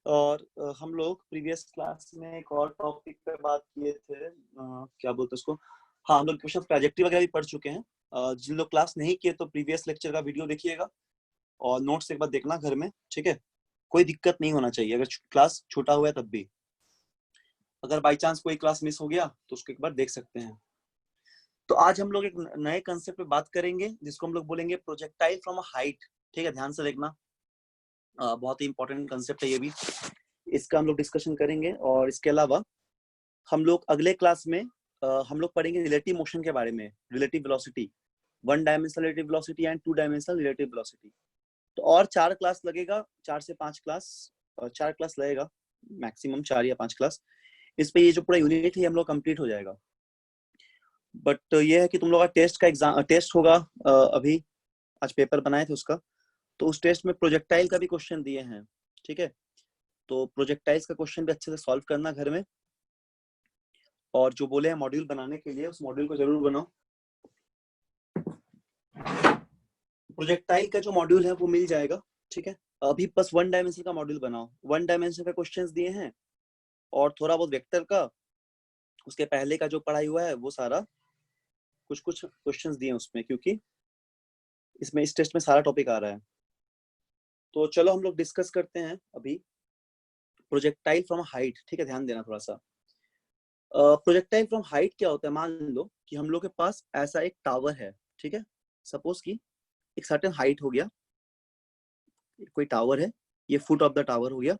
और हम लोग प्रीवियस क्लास में एक और टॉपिक पे बात किए थे, क्या बोलते हैं उसको। हाँ, हम लोग क्वेश्चन ट्रैजेक्टरी वगैरह भी पढ़ चुके हैं। जिन लोग क्लास नहीं किए तो प्रीवियस लेक्चर का वीडियो देखिएगा और नोट्स एक बार देखना घर में, ठीक है। कोई दिक्कत नहीं होना चाहिए अगर क्लास छोटा हुआ है तब भी। अगर बाई चांस कोई क्लास मिस हो गया तो उसको एक बार देख सकते हैं। तो आज हम लोग एक नए कंसेप्ट पे बात करेंगे जिसको हम लोग बोलेंगे प्रोजेक्टाइल फ्रॉम अ हाइट। ठीक है, ध्यान से देखना, बहुत ही इंपॉर्टेंट कंसेप्ट है ये भी। इसका हम लोग डिस्कशन करेंगे और इसके अलावा हम लोग अगले क्लास में हम लोग पढ़ेंगे रिलेटिव मोशन के बारे में, relative velocity, one dimensional relative velocity and two dimensional relative velocity. तो और 4 क्लास लगेगा, 4 से 5 क्लास, 4 क्लास लगेगा मैक्सिमम, 4 या 5 क्लास। इस पे ये जो पूरा यूनिट है हम लोग कंप्लीट हो जाएगा। बट ये है कि तुम लोग का टेस्ट का एग्जाम टेस्ट होगा, अभी आज पेपर बनाए थे उसका, तो उस टेस्ट में प्रोजेक्टाइल का भी क्वेश्चन दिए हैं, ठीक है। तो प्रोजेक्टाइल्स का क्वेश्चन भी अच्छे से सॉल्व करना घर में, और जो बोले हैं मॉड्यूल बनाने के लिए उस मॉड्यूल को जरूर बनाओ। प्रोजेक्टाइल का जो मॉड्यूल है वो मिल जाएगा, ठीक है। अभी बस वन डायमेंशन का मॉड्यूल बनाओ, वन डायमेंशन का क्वेश्चंस दिए हैं और थोड़ा बहुत वेक्टर का, उसके पहले का जो पढ़ाई हुआ है वो सारा, कुछ कुछ क्वेश्चंस दिए हैं उसमें, क्योंकि इसमें इस टेस्ट में सारा टॉपिक आ रहा है। तो चलो हम लोग डिस्कस करते हैं अभी प्रोजेक्टाइल फ्रॉम हाइट, ठीक है। ध्यान देना थोड़ा सा। प्रोजेक्टाइल फ्रॉम हाइट क्या होता है, मान लो कि हम लोग के पास ऐसा एक टावर है, ठीक है। सपोज कि एक सर्टेन हाइट हो गया, कोई टावर है, ये फुट ऑफ द टावर हो गया,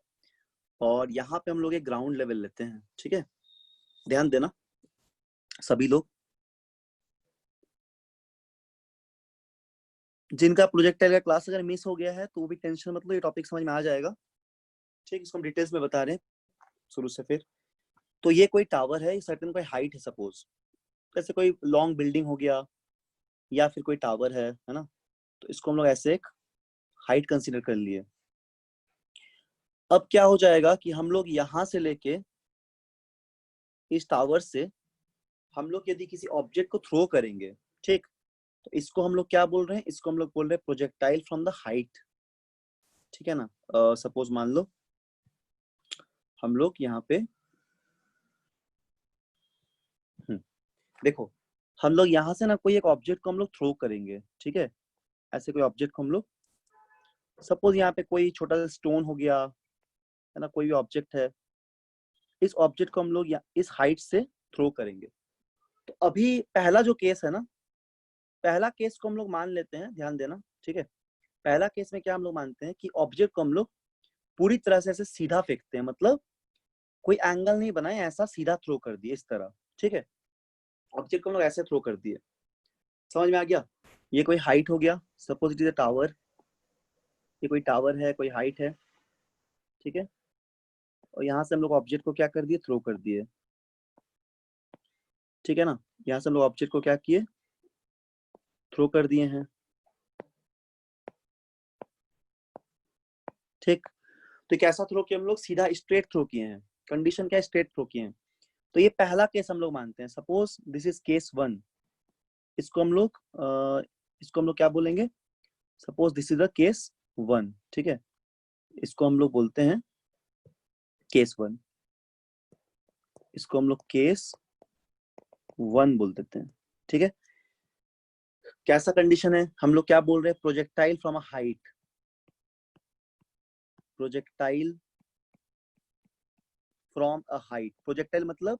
और यहाँ पे हम लोग एक ग्राउंड लेवल लेते हैं, ठीक है। ध्यान देना सभी लोग, जिनका प्रोजेक्टाइल का क्लास अगर मिस हो गया है तो वो भी टेंशन मतलब, ये टॉपिक समझ में आ जाएगा, ठीक। इसको हम डिटेल्स में बता रहे हैं शुरू से फिर। तो ये कोई टावर है, सर्टेन कोई हाइट है, सपोज जैसे कोई लॉन्ग बिल्डिंग हो गया या फिर कोई टावर है ना। तो इसको हम लोग ऐसे एक हाइट कंसीडर कर लिए। अब क्या हो जाएगा कि हम लोग यहाँ से लेके इस टावर से हम लोग यदि किसी ऑब्जेक्ट को थ्रो करेंगे, ठीक, तो इसको हम लोग क्या बोल रहे हैं, इसको हम लोग बोल रहे हैं प्रोजेक्टाइल फ्रॉम द हाइट, ठीक है ना। सपोज मान लो हम लोग यहाँ पे देखो, हम लोग यहाँ से ना कोई एक ऑब्जेक्ट को हम लोग थ्रो करेंगे, ठीक है। ऐसे कोई ऑब्जेक्ट को हम लोग, सपोज यहाँ पे कोई छोटा सा स्टोन हो गया, है ना, कोई भी ऑब्जेक्ट है, इस ऑब्जेक्ट को हम लोग इस हाइट से थ्रो करेंगे। तो अभी पहला जो केस है ना, पहला केस को हम लोग मान लेते हैं, ध्यान देना, ठीक है। पहला केस में क्या हम लोग मानते हैं कि ऑब्जेक्ट को हम लोग पूरी तरह से ऐसे सीधा फेंकते हैं, मतलब कोई एंगल नहीं बनाए, ऐसा सीधा थ्रो कर दिए इस तरह, ठीक है। ऑब्जेक्ट को हम लोग ऐसे थ्रो कर दिए, समझ में आ गया। ये कोई हाइट हो गया, suppose it is a tower, ये कोई टावर है, कोई हाइट है, ठीक है। और यहाँ से हम लोग ऑब्जेक्ट को क्या कर दिए, थ्रो कर दिए, ठीक है ना। यहाँ से हम लोग ऑब्जेक्ट को क्या किए, थ्रो कर दिए हैं, ठीक। तो कैसा थ्रो किया हम लोग, सीधा स्ट्रेट थ्रो किए हैं। कंडीशन क्या है, स्ट्रेट थ्रो किए हैं। तो ये पहला केस हम लोग मानते हैं, सपोज दिस इज केस 1। इसको हम लोग इसको हम लोग क्या बोलेंगे, suppose this is the case 1, ठीक है। इसको हम लोग बोलते हैं केस 1, इसको हम लोग केस 1 बोल देते हैं, ठीक है। कैसा कंडीशन है, हम लोग क्या बोल रहे हैं, projectile from a height, projectile from a height. Projectile मतलब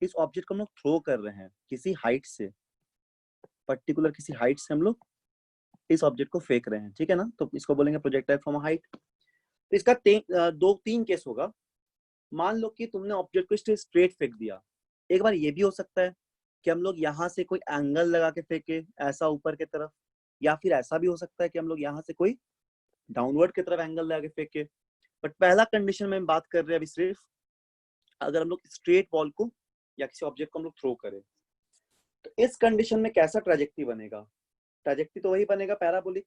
इस ऑब्जेक्ट को हम लोग थ्रो कर रहे हैं किसी हाइट से, पर्टिकुलर किसी हाइट से हम लोग इस ऑब्जेक्ट को फेंक रहे हैं, ठीक है ना। तो इसको बोलेंगे प्रोजेक्टाइल फ्रॉम अ हाइट। तो इसका 3 केस होगा। मान लो कि तुमने ऑब्जेक्ट को स्ट्रेट फेंक दिया। एक बार ये भी हो सकता है कि हम लोग यहाँ से कोई एंगल लगा के फेंके, ऐसा ऊपर की तरफ, या फिर ऐसा भी हो सकता है कि हम लोग यहाँ से कोई डाउनवर्ड की तरफ एंगल लगा के फेंके। बट पहला कंडीशन में हम बात कर रहे हैं अभी सिर्फ, अगर हम लोग स्ट्रेट बॉल को या किसी ऑब्जेक्ट को हम लोग थ्रो करें, तो इस कंडीशन में कैसा ट्रेजेक्टरी बनेगा, ट्रेजेक्टरी तो वही बनेगा पैराबोलिक।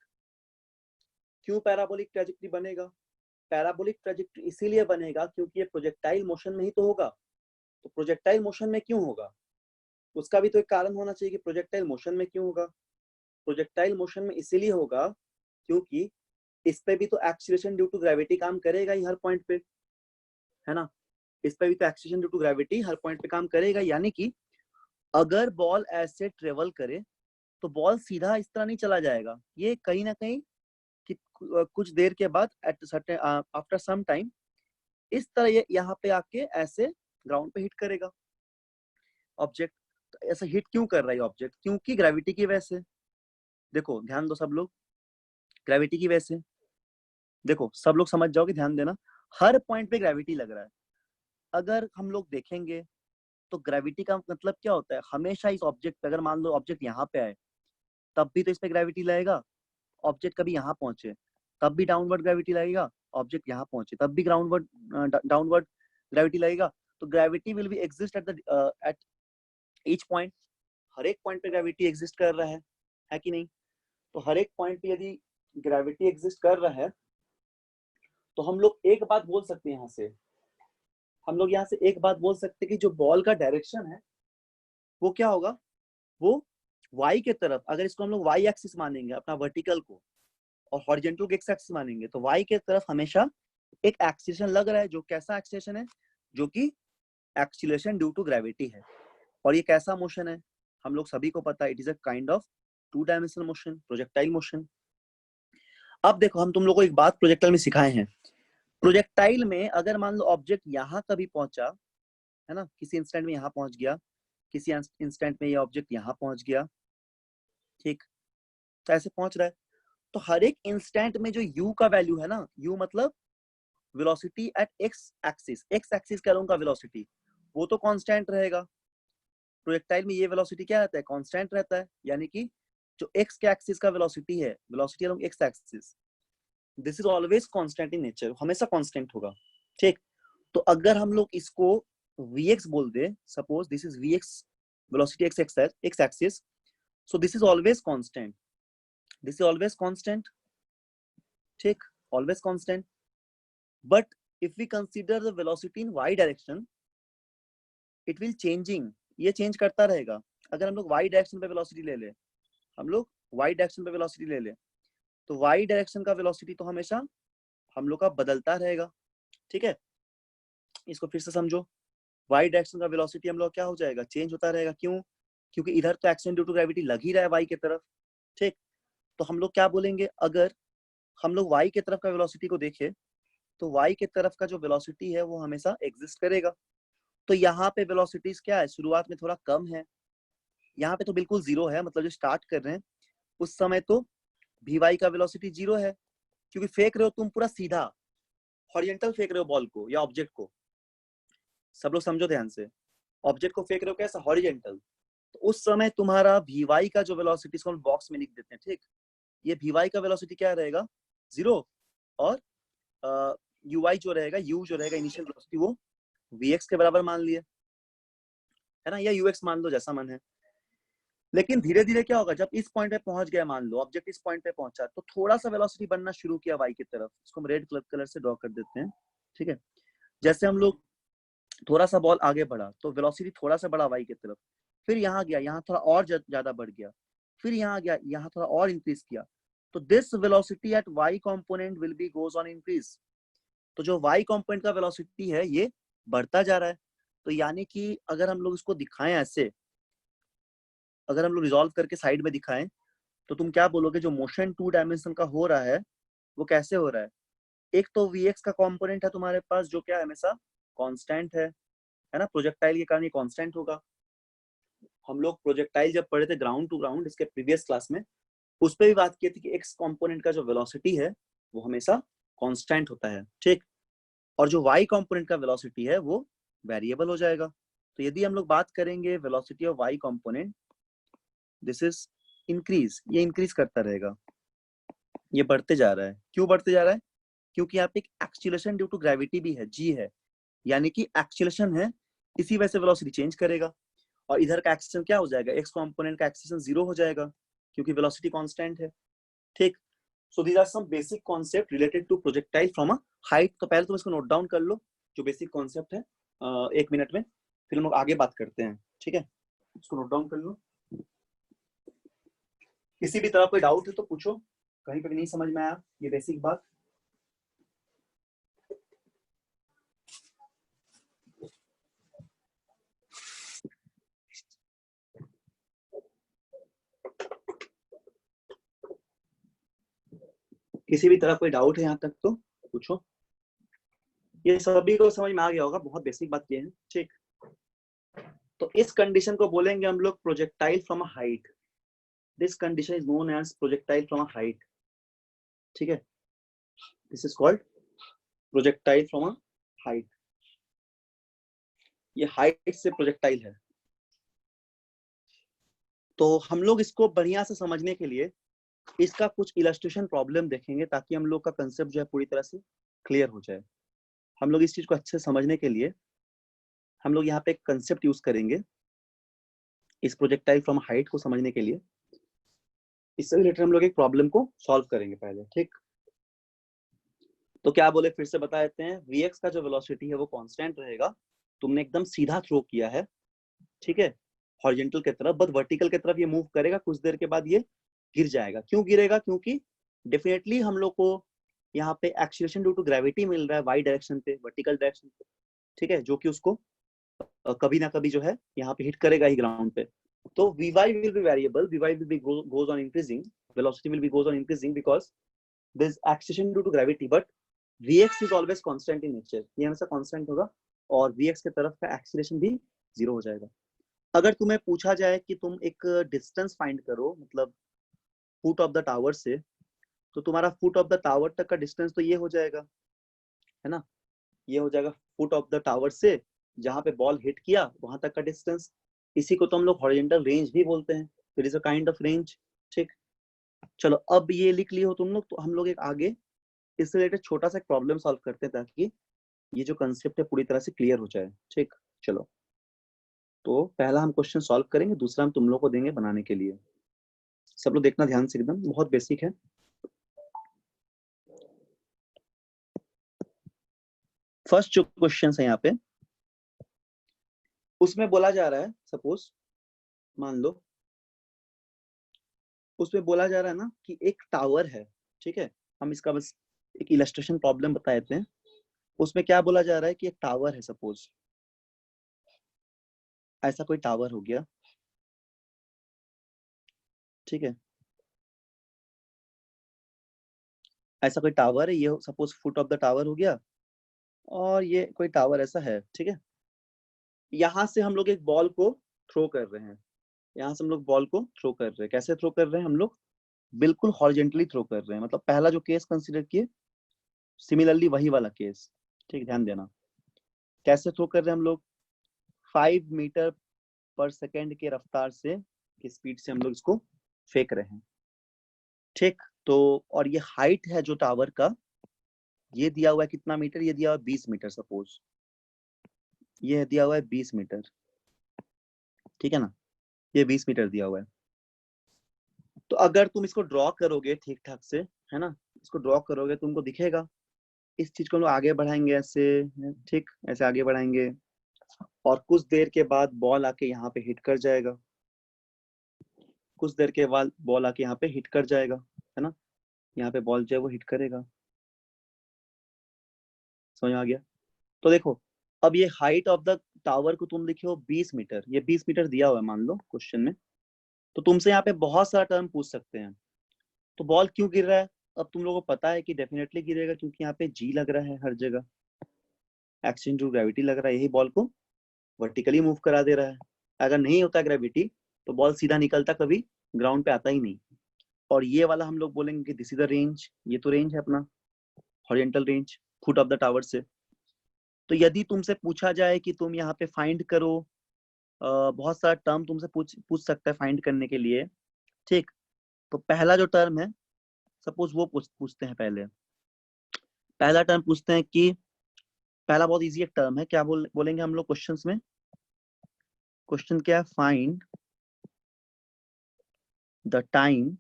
क्यों पैराबोलिक ट्रेजेक्टरी बनेगा, पैराबोलिक ट्रेजेक्टरी इसीलिए बनेगा क्योंकि ये प्रोजेक्टाइल मोशन में ही तो होगा। तो प्रोजेक्टाइल मोशन में क्यों होगा, उसका भी तो एक कारण होना चाहिए कि प्रोजेक्टाइल मोशन में क्यों होगा। प्रोजेक्टाइल मोशन में इसीलिए होगा क्योंकि इस पे भी तो एक्सीलरेशन ड्यू टू ग्रेविटी काम करेगा ही हर पॉइंट पे। है ना, इस पे भी तो एक्सीलरेशन ड्यू टू ग्रेविटी हर पॉइंट पे काम करेगा। यानी कि अगर बॉल ऐसे ट्रेवल करे तो बॉल सीधा इस तरह नहीं चला जाएगा, ये कहीं ना कहीं कि कुछ देर के बाद at certain after some time इस तरह ये यहाँ पे आके ऐसे ग्राउंड पे हिट करेगा ऑब्जेक्ट। तो ऐसा हिट क्यों कर रहा है ऑब्जेक्ट? क्योंकि ग्रेविटी की वजह से। देखो ध्यान दो सब लोग, ग्रेविटी की वजह से। देखो सब लोग समझ जाओगे, ध्यान देना, हर पॉइंट पे ग्रेविटी लग रहा है। अगर हम लोग देखेंगे तो ग्रेविटी का मतलब क्या होता है, हमेशा इस ऑब्जेक्ट पे, अगर मान लो ऑब्जेक्ट यहाँ पे आए तब भी तो इस पे ग्रेविटी लगेगा। ऑब्जेक्ट कभी यहाँ पहुंचे तब भी डाउनवर्ड ग्रेविटी लगेगा, ऑब्जेक्ट यहाँ पहुंचे तब भी ग्राउंडवर्ड डाउनवर्ड ग्रेविटी लगेगा। तो gravity will be exist at each point. हर एक पॉइंट पे ग्रेविटी एग्जिस्ट कर रहा है कि नहीं? तो हर एक पॉइंट पे यदि ग्रेविटी एग्जिस्ट कर रहा है तो हम लोग एक बात बोल सकते हैं, यहाँ से हम लोग यहाँ से एक बात बोल सकते हैं कि जो बॉल का डायरेक्शन है वो क्या होगा, वो वाई के तरफ। अगर इसको हम लोग वाई एक्सिस मानेंगे अपना वर्टिकल को, और हॉरिजॉन्टल को एक्स एक्सिस मानेंगे, तो वाई के तरफ हमेशा एक एक्सीलरेशन लग रहा है। जो कैसा एक्सीलरेशन है? जो कि एक्सीलरेशन ड्यू टू ग्रेविटी है। और ये कैसा मोशन है? हम लोग सभी को पता है, it is a kind of two dimensional motion, projectile motion. अब देखो हम तुम लोग को एक बात प्रोजेक्टाइल में सिखाए हैं। प्रोजेक्टाइल में अगर मान लो ऑब्जेक्ट यहाँ कभी पहुंचा, है ना, किसी इंस्टेंट में यहाँ पहुंच गया, किसी इंस्टेंट में ये ऑब्जेक्ट यहाँ पहुंच गया, ठीक, तो ऐसे पहुंच रहा है, तो हर एक इंस्टेंट में जो u का वैल्यू है ना, u मतलब velocity at x axis, x axis का उनका वेलोसिटी, वो तो कांस्टेंट रहेगा। प्रोजेक्टाइल में ये वेलोसिटी क्या रहता है? कांस्टेंट रहता है। यानी कि जो एक्स के एक्सिस का वेलोसिटी है, velocity along X axis, this is always constant in nature, हमेशा कांस्टेंट होगा, ठीक। तो अगर हम लोग इसको vx बोल दे, suppose this is vx, velocity x axis, so this is always constant, this is always constant, ठीक, always constant. But if we consider the velocity in y direction, it will changing, ये change करता रहेगा। अगर हम लोग y direction पे velocity ले ले, हम लोग y डायरेक्शन पे वेलोसिटी ले ले, तो y डायरेक्शन का वेलोसिटी तो हमेशा हम लोग का बदलता रहेगा, ठीक है। इसको फिर से समझो, y डायरेक्शन का वेलोसिटी हम लोग क्या हो जाएगा? चेंज होता रहेगा। क्यों? क्योंकि इधर तो एक्शन ड्यू टू ग्रेविटी लग ही रहा है y की तरफ, ठीक। तो हम लोग क्या बोलेंगे, अगर हम लोग y की तरफ का वेलोसिटी को देखें तो y की तरफ का जो वेलोसिटी है वो हमेशा एग्जिस्ट करेगा। तो यहाँ पे वेलोसिटीज क्या है, शुरुआत में थोड़ा कम है, यहाँ पे तो बिल्कुल जीरो है, मतलब जो स्टार्ट कर रहे हैं उस समय तो vy का वेलोसिटी जीरो है, क्योंकि फेंक रहे हो तुम पूरा सीधा, हॉरिजॉन्टल फेंक रहे हो बॉल को या ऑब्जेक्ट को। सब लोग समझो ध्यान से, ऑब्जेक्ट को फेंक रहे हो कैसा? हॉरिजॉन्टल। तो उस समय तुम्हारा vy का जो वेलोसिटी, इसको हम बॉक्स में लिख देते हैं, ठीक, ये vy का वेलोसिटी क्या रहेगा? जीरो। और uy जो रहेगा, u जो रहेगा इनिशियल वेलोसिटी, वो vx के बराबर मान लिए, है ना, या ux मान लो, जैसा मन है। लेकिन धीरे धीरे क्या होगा, जब इस पॉइंट पे पहुंच गया, मान लो ऑब्जेक्ट इस पॉइंट पे पहुंचा, तो थोड़ा सा वेलोसिटी बनना शुरू किया y की तरफ। इसको हम रेड कलर से ड्रॉ कर देते हैं, ठीक है। जैसे हम लोग थोड़ा सा बॉल आगे बढ़ा तो वेलोसिटी थोड़ा सा बढ़ा y की तरफ, फिर यहाँ गया, यहाँ थोड़ा और ज्यादा बढ़ गया, फिर यहाँ गया, यहाँ थोड़ा और इंक्रीज किया। तो this velocity at y component will be goes on increase. तो जो y कंपोनेंट का वेलोसिटी है ये बढ़ता जा रहा है। तो यानी कि अगर हम लोग इसको दिखाएं ऐसे, अगर हम लोग रिजॉल्व करके साइड में दिखाएं, तो तुम क्या बोलोगे, जो मोशन टू डायमेंशन का हो रहा है वो कैसे हो रहा है? एक तो vx का कंपोनेंट है तुम्हारे पास जो क्या हमेशा कांस्टेंट है ना, प्रोजेक्टाइल के कारण ये कांस्टेंट होगा। हम लोग प्रोजेक्टाइल जब पढ़े थे ग्राउंड टू ग्राउंड इसके प्रीवियस क्लास में, उस पर भी बात की थी कि एक्स कंपोनेंट का जो वेलोसिटी है वो हमेशा कांस्टेंट होता है, ठीक, और जो y कंपोनेंट का वेलोसिटी है वो वेरिएबल हो जाएगा। तो यदि हम लोग बात करेंगे velocity of y component, this is increase, ये इंक्रीज करता रहेगा, ये बढ़ते जा रहा है। क्यों बढ़ते जा रहा है? क्योंकि यहाँ पे एक एक्सीलरेशन ड्यू टू ग्रेविटी भी है, g है, यानी कि एक्सीलरेशन है, इसी वजह से वेलोसिटी चेंज करेगा। और इधर का एक्सीलरेशन क्या हो जाएगा, x कंपोनेंट का एक्सीलरेशन जीरो हो जाएगा, क्योंकि वेलोसिटी कांस्टेंट है, ठीक। So these are some basic concept related to projectile from a height. तो पहले तुम इसको नोट डाउन कर लो, जो बेसिक कॉन्सेप्ट है, 1 मिनट में, फिर हम लोग आगे बात करते हैं, ठीक है। इसको नोट डाउन कर लो। किसी भी तरह कोई डाउट है तो पूछो, कहीं पे भी नहीं समझ में आया ये बेसिक बात। किसी भी तरह कोई डाउट है यहाँ तक तो पूछो। ये सभी को समझ में आ गया होगा, बहुत बेसिक बात ये है, ठीक। तो इस कंडीशन को बोलेंगे हम लोग projectile from a height. This condition is known as projectile from a height, ठीक है। This is called projectile from a height. ये हाइट से प्रोजेक्टाइल है। तो हम लोग इसको बढ़िया से समझने के लिए इसका कुछ इलस्ट्रेशन प्रॉब्लम देखेंगे, ताकि हम लोग का कंसेप्ट जो है पूरी तरह से क्लियर हो जाए। हम लोग इस चीज को अच्छे से समझने के लिए हम लोग यहाँ पे एक कंसेप्ट यूज करेंगे इस प्रोजेक्टाइल फ्रॉम हाइट को समझने के लिए। इससे रिलेटेड हम लोग एक प्रॉब्लम को सॉल्व करेंगे पहले, ठीक। तो क्या बोले, फिर से बता देते हैं। vx का जो वेलोसिटी है वो कांस्टेंट रहेगा। तुमने एकदम सीधा थ्रो किया है, ठीक है, हॉरिजॉन्टल की तरफ, बट वर्टिकल की तरफ ये मूव करेगा, कुछ देर के बाद ये गिर जाएगा। क्यों गिरेगा? क्योंकि डेफिनेटली हम लोग को यहाँ पे एक्सीलरेशन ड्यू टू ग्रेविटी मिल रहा है वाई डायरेक्शन पे, वर्टिकल डायरेक्शन पे, ठीक है, जो कि उसको कभी ना कभी जो है यहाँ पे हिट करेगा ही ग्राउंड पे। तो vy will be variable, vy will be goes on increasing, velocity will be goes on increasing because there is acceleration due to gravity, but vx is always constant in nature, ये हमेशा constant होगा और vx के तरफ का acceleration भी zero हो जाएगा। अगर तुम्हें पूछा जाए कि तुम एक डिस्टेंस फाइंड करो, मतलब फुट ऑफ द टावर से, तो तुम्हारा फुट ऑफ द टावर तक का डिस्टेंस तो ये हो जाएगा, है ना, ये हो जाएगा फुट ऑफ द टावर से जहां पे बॉल हिट किया वहां तक का डिस्टेंस। इसी को तो हम लोग हॉरिजॉन्टल रेंज भी बोलते हैं। It is a kind of range, ठीक। चलो अब ये लिख लिए हो तुम लोग, तो हम लोग एक आगे इससे रिलेटेड छोटा सा प्रॉब्लम सॉल्व करते हैं, ताकि ये जो कंसेप्ट है पूरी तरह से क्लियर हो जाए, ठीक। चलो, तो पहला हम क्वेश्चन सॉल्व करेंगे, दूसरा हम तुम लोग को देंगे बनाने के लिए। सब लोग देखना ध्यान से, एकदम बहुत बेसिक है। फर्स्ट जो क्वेश्चन है यहाँ पे, उसमें बोला जा रहा है, सपोज मान लो उसमें बोला जा रहा है ना कि एक टावर है, ठीक है। हम इसका बस एक इलस्ट्रेशन प्रॉब्लम बता देते हैं। उसमें क्या बोला जा रहा है कि एक टावर है, सपोज ऐसा कोई टावर हो गया, ठीक है, ऐसा कोई टावर है, ये suppose foot of the tower हो गया, और ये कोई टावर ऐसा है, ठीक है। यहाँ से हम लोग एक बॉल को थ्रो कर रहे हैं, यहाँ से हम लोग बॉल को थ्रो कर रहे हैं। कैसे थ्रो कर रहे हैं हम लोग? बिल्कुल हॉरिजॉन्टली थ्रो कर रहे हैं, मतलब पहला जो केस कंसीडर किए, सिमिलरली वही वाला केस, ठीक, ध्यान देना। कैसे थ्रो कर रहे हैं हम लोग? 5 मीटर पर सेकेंड के रफ्तार से, की स्पीड से हम लोग इसको फेंक रहे हैं, ठीक। तो और ये हाइट है जो टावर का, ये दिया हुआ है कितना मीटर? ये दिया हुआ है 20 मीटर, सपोज ये दिया हुआ है 20 मीटर, ठीक है ना, ये 20 मीटर दिया हुआ है। तो अगर तुम इसको ड्रॉ करोगे ठीक ठाक से, है ना, इसको ड्रॉ करोगे तुमको दिखेगा। इस चीज को हम लोग आगे बढ़ाएंगे ऐसे, ठीक, ऐसे आगे बढ़ाएंगे, और कुछ देर के बाद बॉल आके यहाँ पे हिट कर जाएगा, कुछ देर के बाद बॉल आके यहाँ पे हिट कर जाएगा, है ना, यहाँ पे बॉल जो है वो हिट करेगा। समझ में आ गया? तो देखो, अब ये हाइट ऑफ द टावर को तुम लिखे हो 20 मीटर, ये 20 मीटर दिया हुआ है मान लो क्वेश्चन में। तो तुमसे यहाँ पे बहुत सारा टर्म पूछ सकते हैं। तो बॉल क्यों गिर रहा है? अब तुम लोगों को पता है कि डेफिनेटली गिरेगा, क्योंकि यहाँ पे जी लग रहा है हर जगह, एक्शन टू ग्रेविटी लग रहा है, यही बॉल को वर्टिकली मूव करा दे रहा है। अगर नहीं होता ग्रेविटी तो बॉल सीधा निकलता, कभी ग्राउंड पे आता ही नहीं। और ये वाला हम लोग बोलेंगे कि दिस इज द रेंज, ये तो रेंज है अपना, horizontal range foot of the tower से। तो यदि तुमसे पूछा जाए कि तुम यहाँ पे फाइंड करो, बहुत सारा टर्म तुमसे पूछ सकता है फाइंड करने के लिए, ठीक। तो पहला जो टर्म है, सपोज वो पूछते हैं पहले। पहला टर्म पूछते हैं कि, पहला बहुत इजी एक टर्म है, क्या बोलेंगे हम लोग क्वेश्चंस में? क्वेश्चन क्या है? Find the time,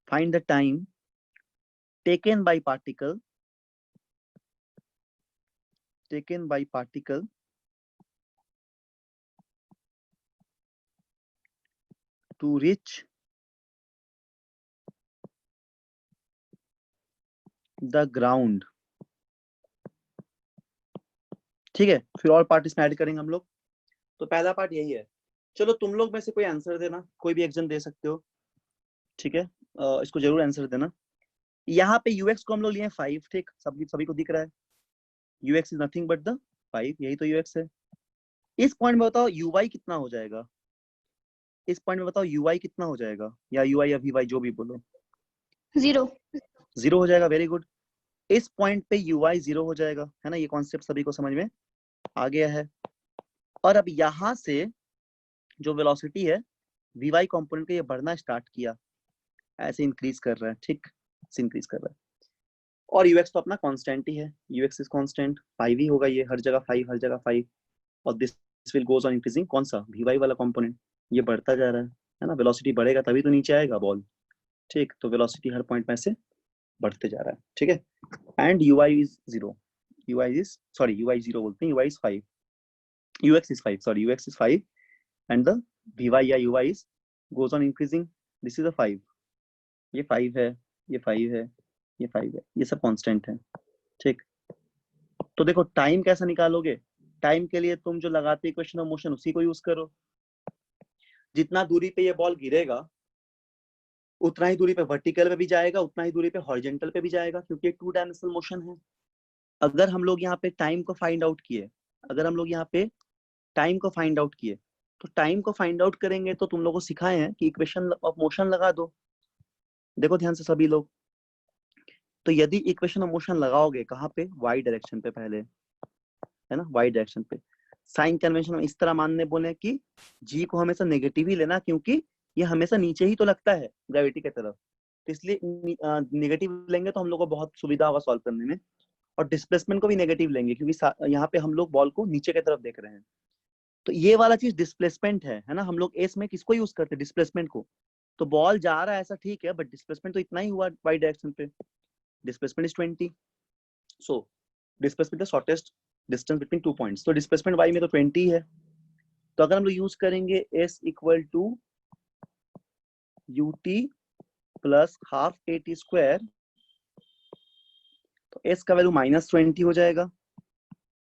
find the time taken by particle, taken by particle to reach the ground, ठीक है। फिर और पार्ट इसमें ऐड करेंगे हम लोग। तो पहला पार्ट यही है। चलो तुम लोग में से कोई आंसर देना, कोई भी एक जन दे सकते हो। ठीक है, इसको जरूर आंसर देना। यहाँ पे यूएक्स को हम लोग लिए 5, ठीक, सभी को दिख रहा है, UX is nothing but the 5, यही तो यूएक्स है। इस पॉइंट में बताओ यूआई कितना हो जाएगा, इस पॉइंट में बताओ यूआई कितना हो जाएगा, या यूआई या वीवाई जो भी बोलो। 0 0 हो जाएगा, वेरी गुड। इस पॉइंट पे यूआई 0 हो जाएगा, है ना, ये कॉन्सेप्ट सभी को समझ में आ गया है। और अब यहाँ से जो वेलोसिटी है वीवाई कंपोनेंट का, ये बढ़ना स्टार्ट किया, ऐसे इंक्रीज कर रहा है, ठीक, इंक्रीज कर रहा है। और यूएक्स तो अपना कांस्टेंट ही है, यूएक्स इज कांस्टेंट, 5 ही होगा, ये हर जगह 5, हर जगह 5। और this will goes on increasing, कौन सा, वीवाई वाला कंपोनेंट, ये बढ़ता जा रहा है ना, वेलोसिटी बढ़ेगा तभी तो नीचे आएगा बॉल, ठीक, तो वेलोसिटी हर पॉइंट में से बढ़ते जा रहा है, ठीक है। And UI is 0, UI is, sorry UI 0 बोलते हैं, UI is 5, UX is 5, sorry UX is 5 and the VY या UI is goes on increasing, this is a 5, ये 5 है, ये 5 है, ये 5 है, ये सब कांस्टेंट है, ठीक। तो देखो टाइम कैसा निकालोगे, टाइम के लिए तुम जो लगाते इक्वेशन ऑफ मोशन उसी को यूज करो। जितना दूरी पे ये बॉल गिरेगा उतना ही दूरी पे वर्टिकल पे भी जाएगा, उतना ही दूरी पे हॉरिजॉन्टल पे भी जाएगा, क्योंकि 2 डायमेंशनल मोशन है। अगर हम लोग यहाँ पे टाइम को फाइंड आउट किए, अगर हम लोग यहाँ पे टाइम को फाइंड आउट किए, तो टाइम को फाइंड आउट करेंगे तो तुम लोगों को सिखाए हैं कि इक्वेशन ऑफ मोशन लगा दो। देखो ध्यान से सभी लोग, तो यदि इक्वेशन ऑफ मोशन लगाओगे कहाँ पे, वाई डायरेक्शन पे पहले, है ना, वाई डायरेक्शन पे। साइन कन्वेंशन इस तरह मानने बोले कि जी को हमेशा नेगेटिव ही लेना, क्योंकि ये हमेशा नीचे ही तो लगता है ग्रेविटी की तरफ, तो इसलिए नेगेटिव लेंगे तो हम लोग को बहुत सुविधा होगा सॉल्व करने में। और डिस्प्लेसमेंट को भी नेगेटिव लेंगे, क्योंकि यहाँ पे हम लोग बॉल को नीचे की तरफ देख रहे हैं, तो ये वाला चीज डिस्प्लेसमेंट है ना। हम लोग एस में किसको यूज करते हैं, डिस्प्लेसमेंट को। तो बॉल जा रहा है ऐसा ठीक है, बट डिस्प्लेसमेंट तो इतना ही हुआ वाई डायरेक्शन पे, displacement is 20, so displacement the shortest distance between 2 points, तो डिस्प्लेसमेंट वाई में तो 20 है। तो अगर हम लोग यूज करेंगे s equal to ut plus half at square, तो s का वैल्यू -20 हो जाएगा।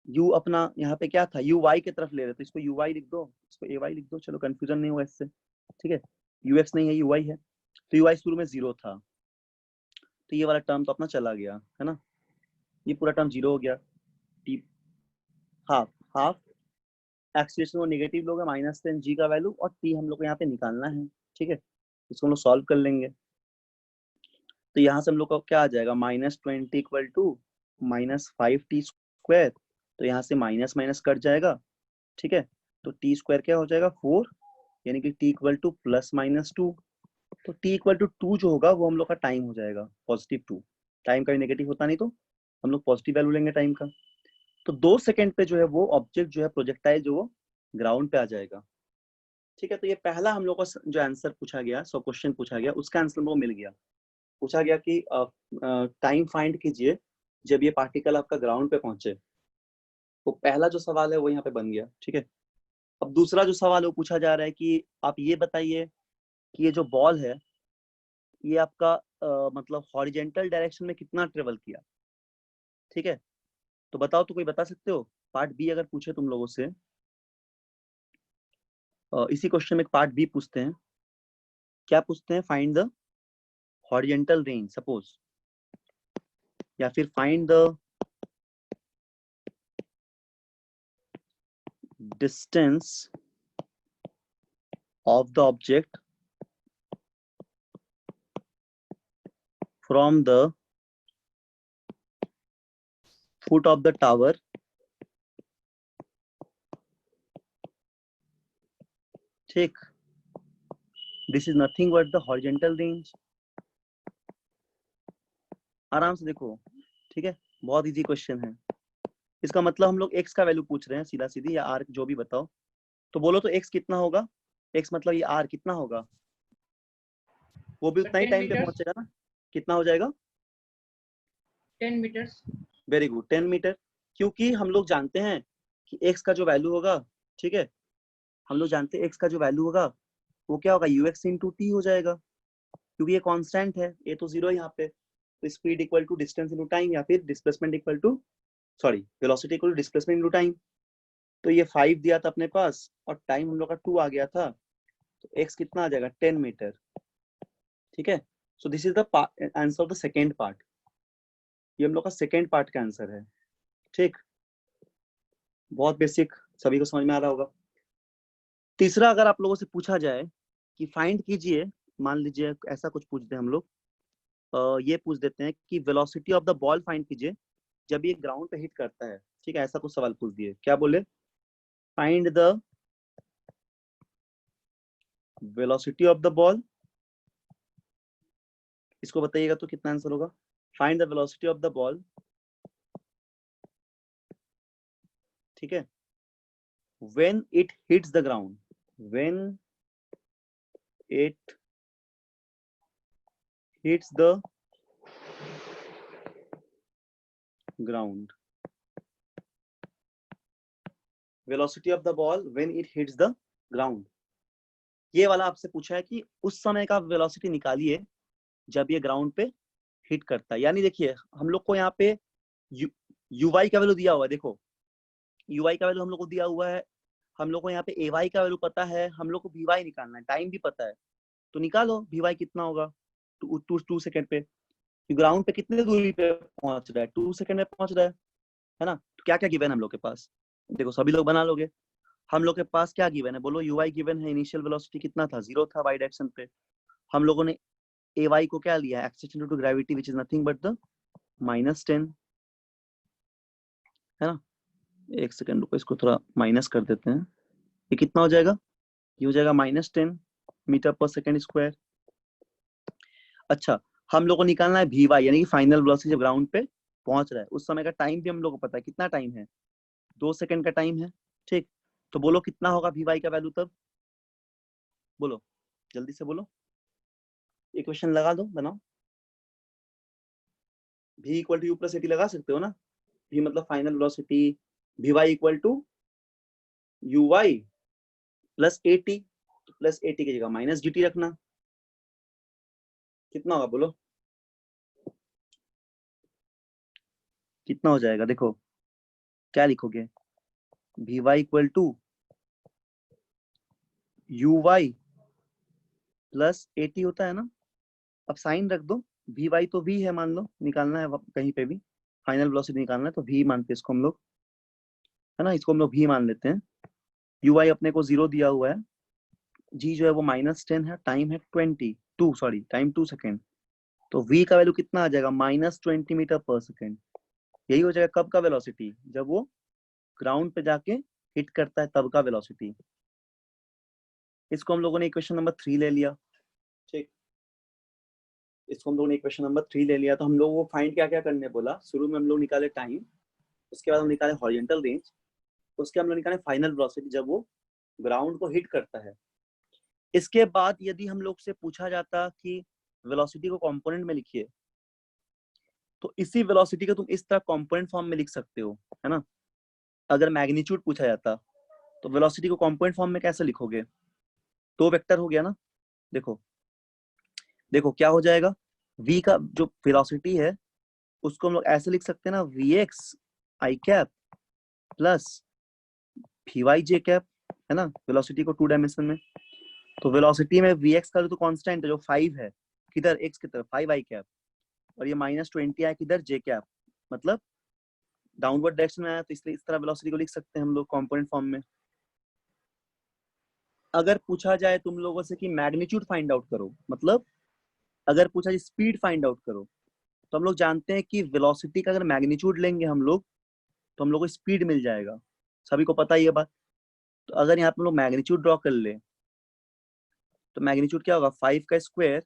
u अपना यहाँ पे क्या था, u y की तरफ ले रहे, तो इसको u y लिख दो, इसको a y लिख दो, चलो कंफ्यूजन नहीं हुआ इससे, ठीक है। u x नहीं है, u y है, तो u y शुरू में 0 था, तो ये वाला टर्म तो अपना चला गया, है ना, ये पूरा टर्म 0 हो गया। t हाफ हाफ एक्सीलरेशन वो नेगेटिव लोग है, -10 g का वैल्यू, और t हम लोग को यहाँ पे निकालना है, ठीक है, इसको हम लोग सॉल्व कर लेंगे। तो यहाँ से हम लोग का क्या आ जाएगा, -20 इक्वल टू -5t स्क्वायर, तो यहाँ से माइनस माइनस कट जाएगा, ठीक है। तो t स्क्वायर क्या हो जाएगा 4, यानी कि t इक्वल टू +-2, तो t इक्वल टू 2 जो होगा वो हम लोग का टाइम हो जाएगा, +2। टाइम का नेगेटिव होता नहीं तो हम लोग पॉजिटिव वैल्यू लेंगे टाइम का। तो 2 सेकंड पे जो है वो ऑब्जेक्ट जो है प्रोजेक्टाइल जो वो ग्राउंड पे आ जाएगा, ठीक है। तो ये पहला हम लोग को जो आंसर पूछा गया, सो क्वेश्चन पूछा गया, उसका आंसर हम लोग को मिल गया। पूछा गया कि टाइम फाइंड कीजिए जब ये पार्टिकल आपका ग्राउंड पे पहुंचे, तो पहला जो सवाल है वो यहाँ पे बन गया, ठीक है। अब दूसरा जो सवाल है वो पूछा जा रहा है कि आप ये बताइए कि ये जो बॉल है ये आपका मतलब हॉरिजेंटल डायरेक्शन में कितना ट्रेवल किया, ठीक है। तो बताओ, तो कोई बता सकते हो, पार्ट बी अगर पूछे तुम लोगों से, इसी क्वेश्चन में एक पार्ट बी पूछते हैं, क्या पूछते हैं, find the horizontal range suppose, या फिर find the distance of the object from the foot of the tower ठीक, this is nothing but the horizontal range। आराम से देखो, ठीक है, बहुत इजी क्वेश्चन है। इसका मतलब हम लोग x का वैल्यू पूछ रहे हैं सीधा सीधी, या r जो भी बताओ, तो बोलो तो x कितना होगा, x मतलब ये r कितना होगा, वो भी उतना ही टाइम पे पहुंचेगा ना, कितना हो जाएगा 10 मीटर्स। वेरी गुड, 10 मीटर, क्योंकि हम लोग जानते हैं कि x का जो वैल्यू होगा, ठीक है, हम लोग जानते हैं x का जो वैल्यू होगा वो क्या होगा, ux इंटू टी हो जाएगा, क्योंकि ये कांस्टेंट है, ये तो 0 है यहाँ पे, तो speed equal to distance into time, या फिर displacement equal to, sorry velocity equal to displacement into time. तो ये 5 दिया था अपने पास और टाइम हम लोग का 2 आ गया था, तो x कितना आ जाएगा 10 मीटर, ठीक है, सो this is the answer of the second part. ये हम लोग का सेकेंड पार्ट का आंसर है। ठीक, बहुत बेसिक, सभी को समझ में आ रहा होगा। तीसरा, अगर आप लोगों से पूछा जाए कि फाइंड कीजिए, मान लीजिए ऐसा कुछ पूछते हैं हम लोग, ये पूछ देते हैं कि velocity of the ball find कीजिए जब ये ग्राउंड पे हिट करता है। ठीक है, ऐसा कुछ सवाल पूछ दिए, क्या बोले? Find the velocity of the ball, इसको बताइएगा तो कितना आंसर होगा। Find the velocity of the ball, ठीक है, when it hits the ground, when it hits the ground, velocity of the ball when it hits the ground. ये वाला आपसे पूछा है कि उस समय का वेलोसिटी निकालिए जब ये ग्राउंड पे हिट करता है। यानी देखिए, हम लोग को यहाँ पे यूवाई का वैल्यू दिया हुआ है, देखो यूवाई का वैल्यू हम लोग को दिया हुआ है, हम लोग को यहाँ पे एवाई का वैल्यू पता है, हम लोग को वीवाई निकालना है, टाइम भी पता है, तो निकालो वीवाई कितना होगा। 2 सेकंड पे ग्राउंड पे कितने दूरी पे पहुंच रहा है, 2 सेकंड में पहुंच रहा है ना। तो क्या क्या गिवन है हम लोग के पास, देखो सभी लोग बना लोगे। हम लोग के पास क्या गिवन है, बोलो। यूआई गिवन है, इनिशियल वेलोसिटी कितना था, 0 था वाई डायरेक्शन पे। हम लोगों ने एवाई को क्या लिया, acceleration due to gravity which is nothing but the -10, है ना। एक सेकंड रुको, इसको थोड़ा माइनस कर देते हैं। ये कितना हो जाएगा, ये हो जाएगा -10 मीटर पर सेकंड स्क्वायर। अच्छा, हम लोग को निकालना है वी वाई, यानी कि फाइनल वेलोसिटी जब ग्राउंड पे पहुंच रहा है, उस समय का टाइम भी हम लोग को पता है, कितना टाइम है, 2 सेकंड का टाइम है। ठीक, तो बोलो कितना होगा वी वाई का वैल्यू तब, बोलो जल्दी से बोलो, इक्वेशन लगा दो, बनाओ। v equal to u plus a t लगा सकते हो ना, v मतलब final velocity, v y equal to u y plus a t, plus a t की जगह माइनस जीटी रखना, कितना होगा बोलो, कितना हो जाएगा। देखो क्या लिखोगे, v y equal to u y plus a t होता है ना। अब साइन रख दो, वी वाई तो वी है, मान लो निकालना है कहीं पे भी, फाइनल वेलोसिटी निकालना है तो वी मानते हैं इसको हम लोग, है ना, इसको हम लोग वी मान लेते हैं। यू वाई अपने को 0 दिया हुआ है, जी जो है वो -10 है, टाइम है 22, सॉरी टाइम 2 सेकेंड, तो v का वैल्यू कितना आ जाएगा, -20 मीटर पर सेकेंड। यही हो जाएगा कब का वेलोसिटी, जब वो ग्राउंड पे जाके हिट करता है तब का वेलोसिटी। इसको हम लोगों ने इक्वेशन नंबर 3 ले लिया। ठीक, इसको हम लोगों ने इक्वेशन नंबर 3 ले लिया। तो हम लोग वो फाइंड क्या क्या करने बोला, शुरू में हम लोग निकाले टाइम, उसके बाद हम निकाले हॉरिजॉन्टल रेंज, उसके हम लोग निकाले फाइनल वेलोसिटी जब वो ग्राउंड को हिट करता है। इसके बाद यदि हम लोग से पूछा जाता कि वेलोसिटी को कंपोनेंट में लिखिए, तो इसी वेलोसिटी को तुम इस तरह कंपोनेंट फॉर्म में लिख सकते हो, है ना। अगर मैग्नीट्यूड पूछा जाता तो वेलोसिटी को कंपोनेंट फॉर्म में कैसे लिखोगे, 2 वेक्टर हो गया ना। देखो देखो क्या हो जाएगा, v का जो वेलोसिटी है उसको हम लोग ऐसे लिख सकते हैं ना, vx i cap plus vy j cap, है ना, वेलोसिटी को 2 डायमेंशन में। तो वेलोसिटी में vx का तो कांस्टेंट है जो 5 है, किधर x की तरफ 5 i कैप, और ये -20 आया किधर j कैप, मतलब डाउनवर्ड डायरेक्शन में आया, तो इसलिए इस तरह वेलोसिटी को लिख सकते हैं हम लोग कंपोनेंट फॉर्म में। अगर पूछा जाए तुम लोगों से कि मैग्नीट्यूड फाइंड आउट करो, मतलब अगर पूछा जाए स्पीड फाइंड आउट करो, तो हम लोग जानते हैं कि वेलोसिटी का अगर मैग्नीट्यूड लेंगे हम लोग तो हम लोग को स्पीड मिल जाएगा, सभी को पता ही है बात। तो अगर यहाँ पे हम लोग मैग्नीट्यूड ड्रॉ कर ले, तो मैग्नीट्यूड क्या होगा, 5 का स्क्वायर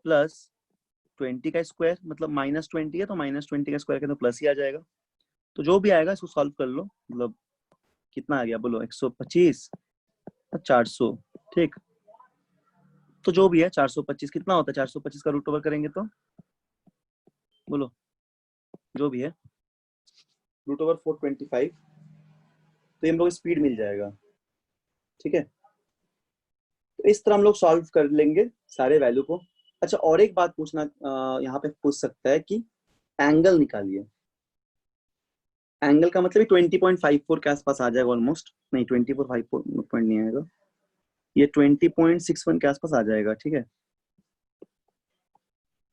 प्लस 20 का स्क्वायर, मतलब -20 है तो -20 का स्क्वायर के तो प्लस ही आ जाएगा। तो जो भी आएगा इसको सॉल्व कर लो, मतलब कितना आ गया बोलो, 125 और 400। ठीक, तो जो भी है 425 कितना होता है, 425 का रूट ओवर करेंगे तो बोलो, जो भी है रूट ओवर 425, तो ये हम लोग स्पीड मिल जाएगा। ठीक है, तो इस तरह हम लोग सॉल्व कर लेंगे सारे वैल्यू को। अच्छा, और एक बात पूछना, यहाँ पे पूछ सकता है कि एंगल निकालिए। एंगल का मतलब 20.54 के आसपास आ जाएगा ऑलमोस्ट, नहीं 24.54 पॉइंट नहीं आएगा, ये 20.61 के आसपास आ जाएगा। ठीक है,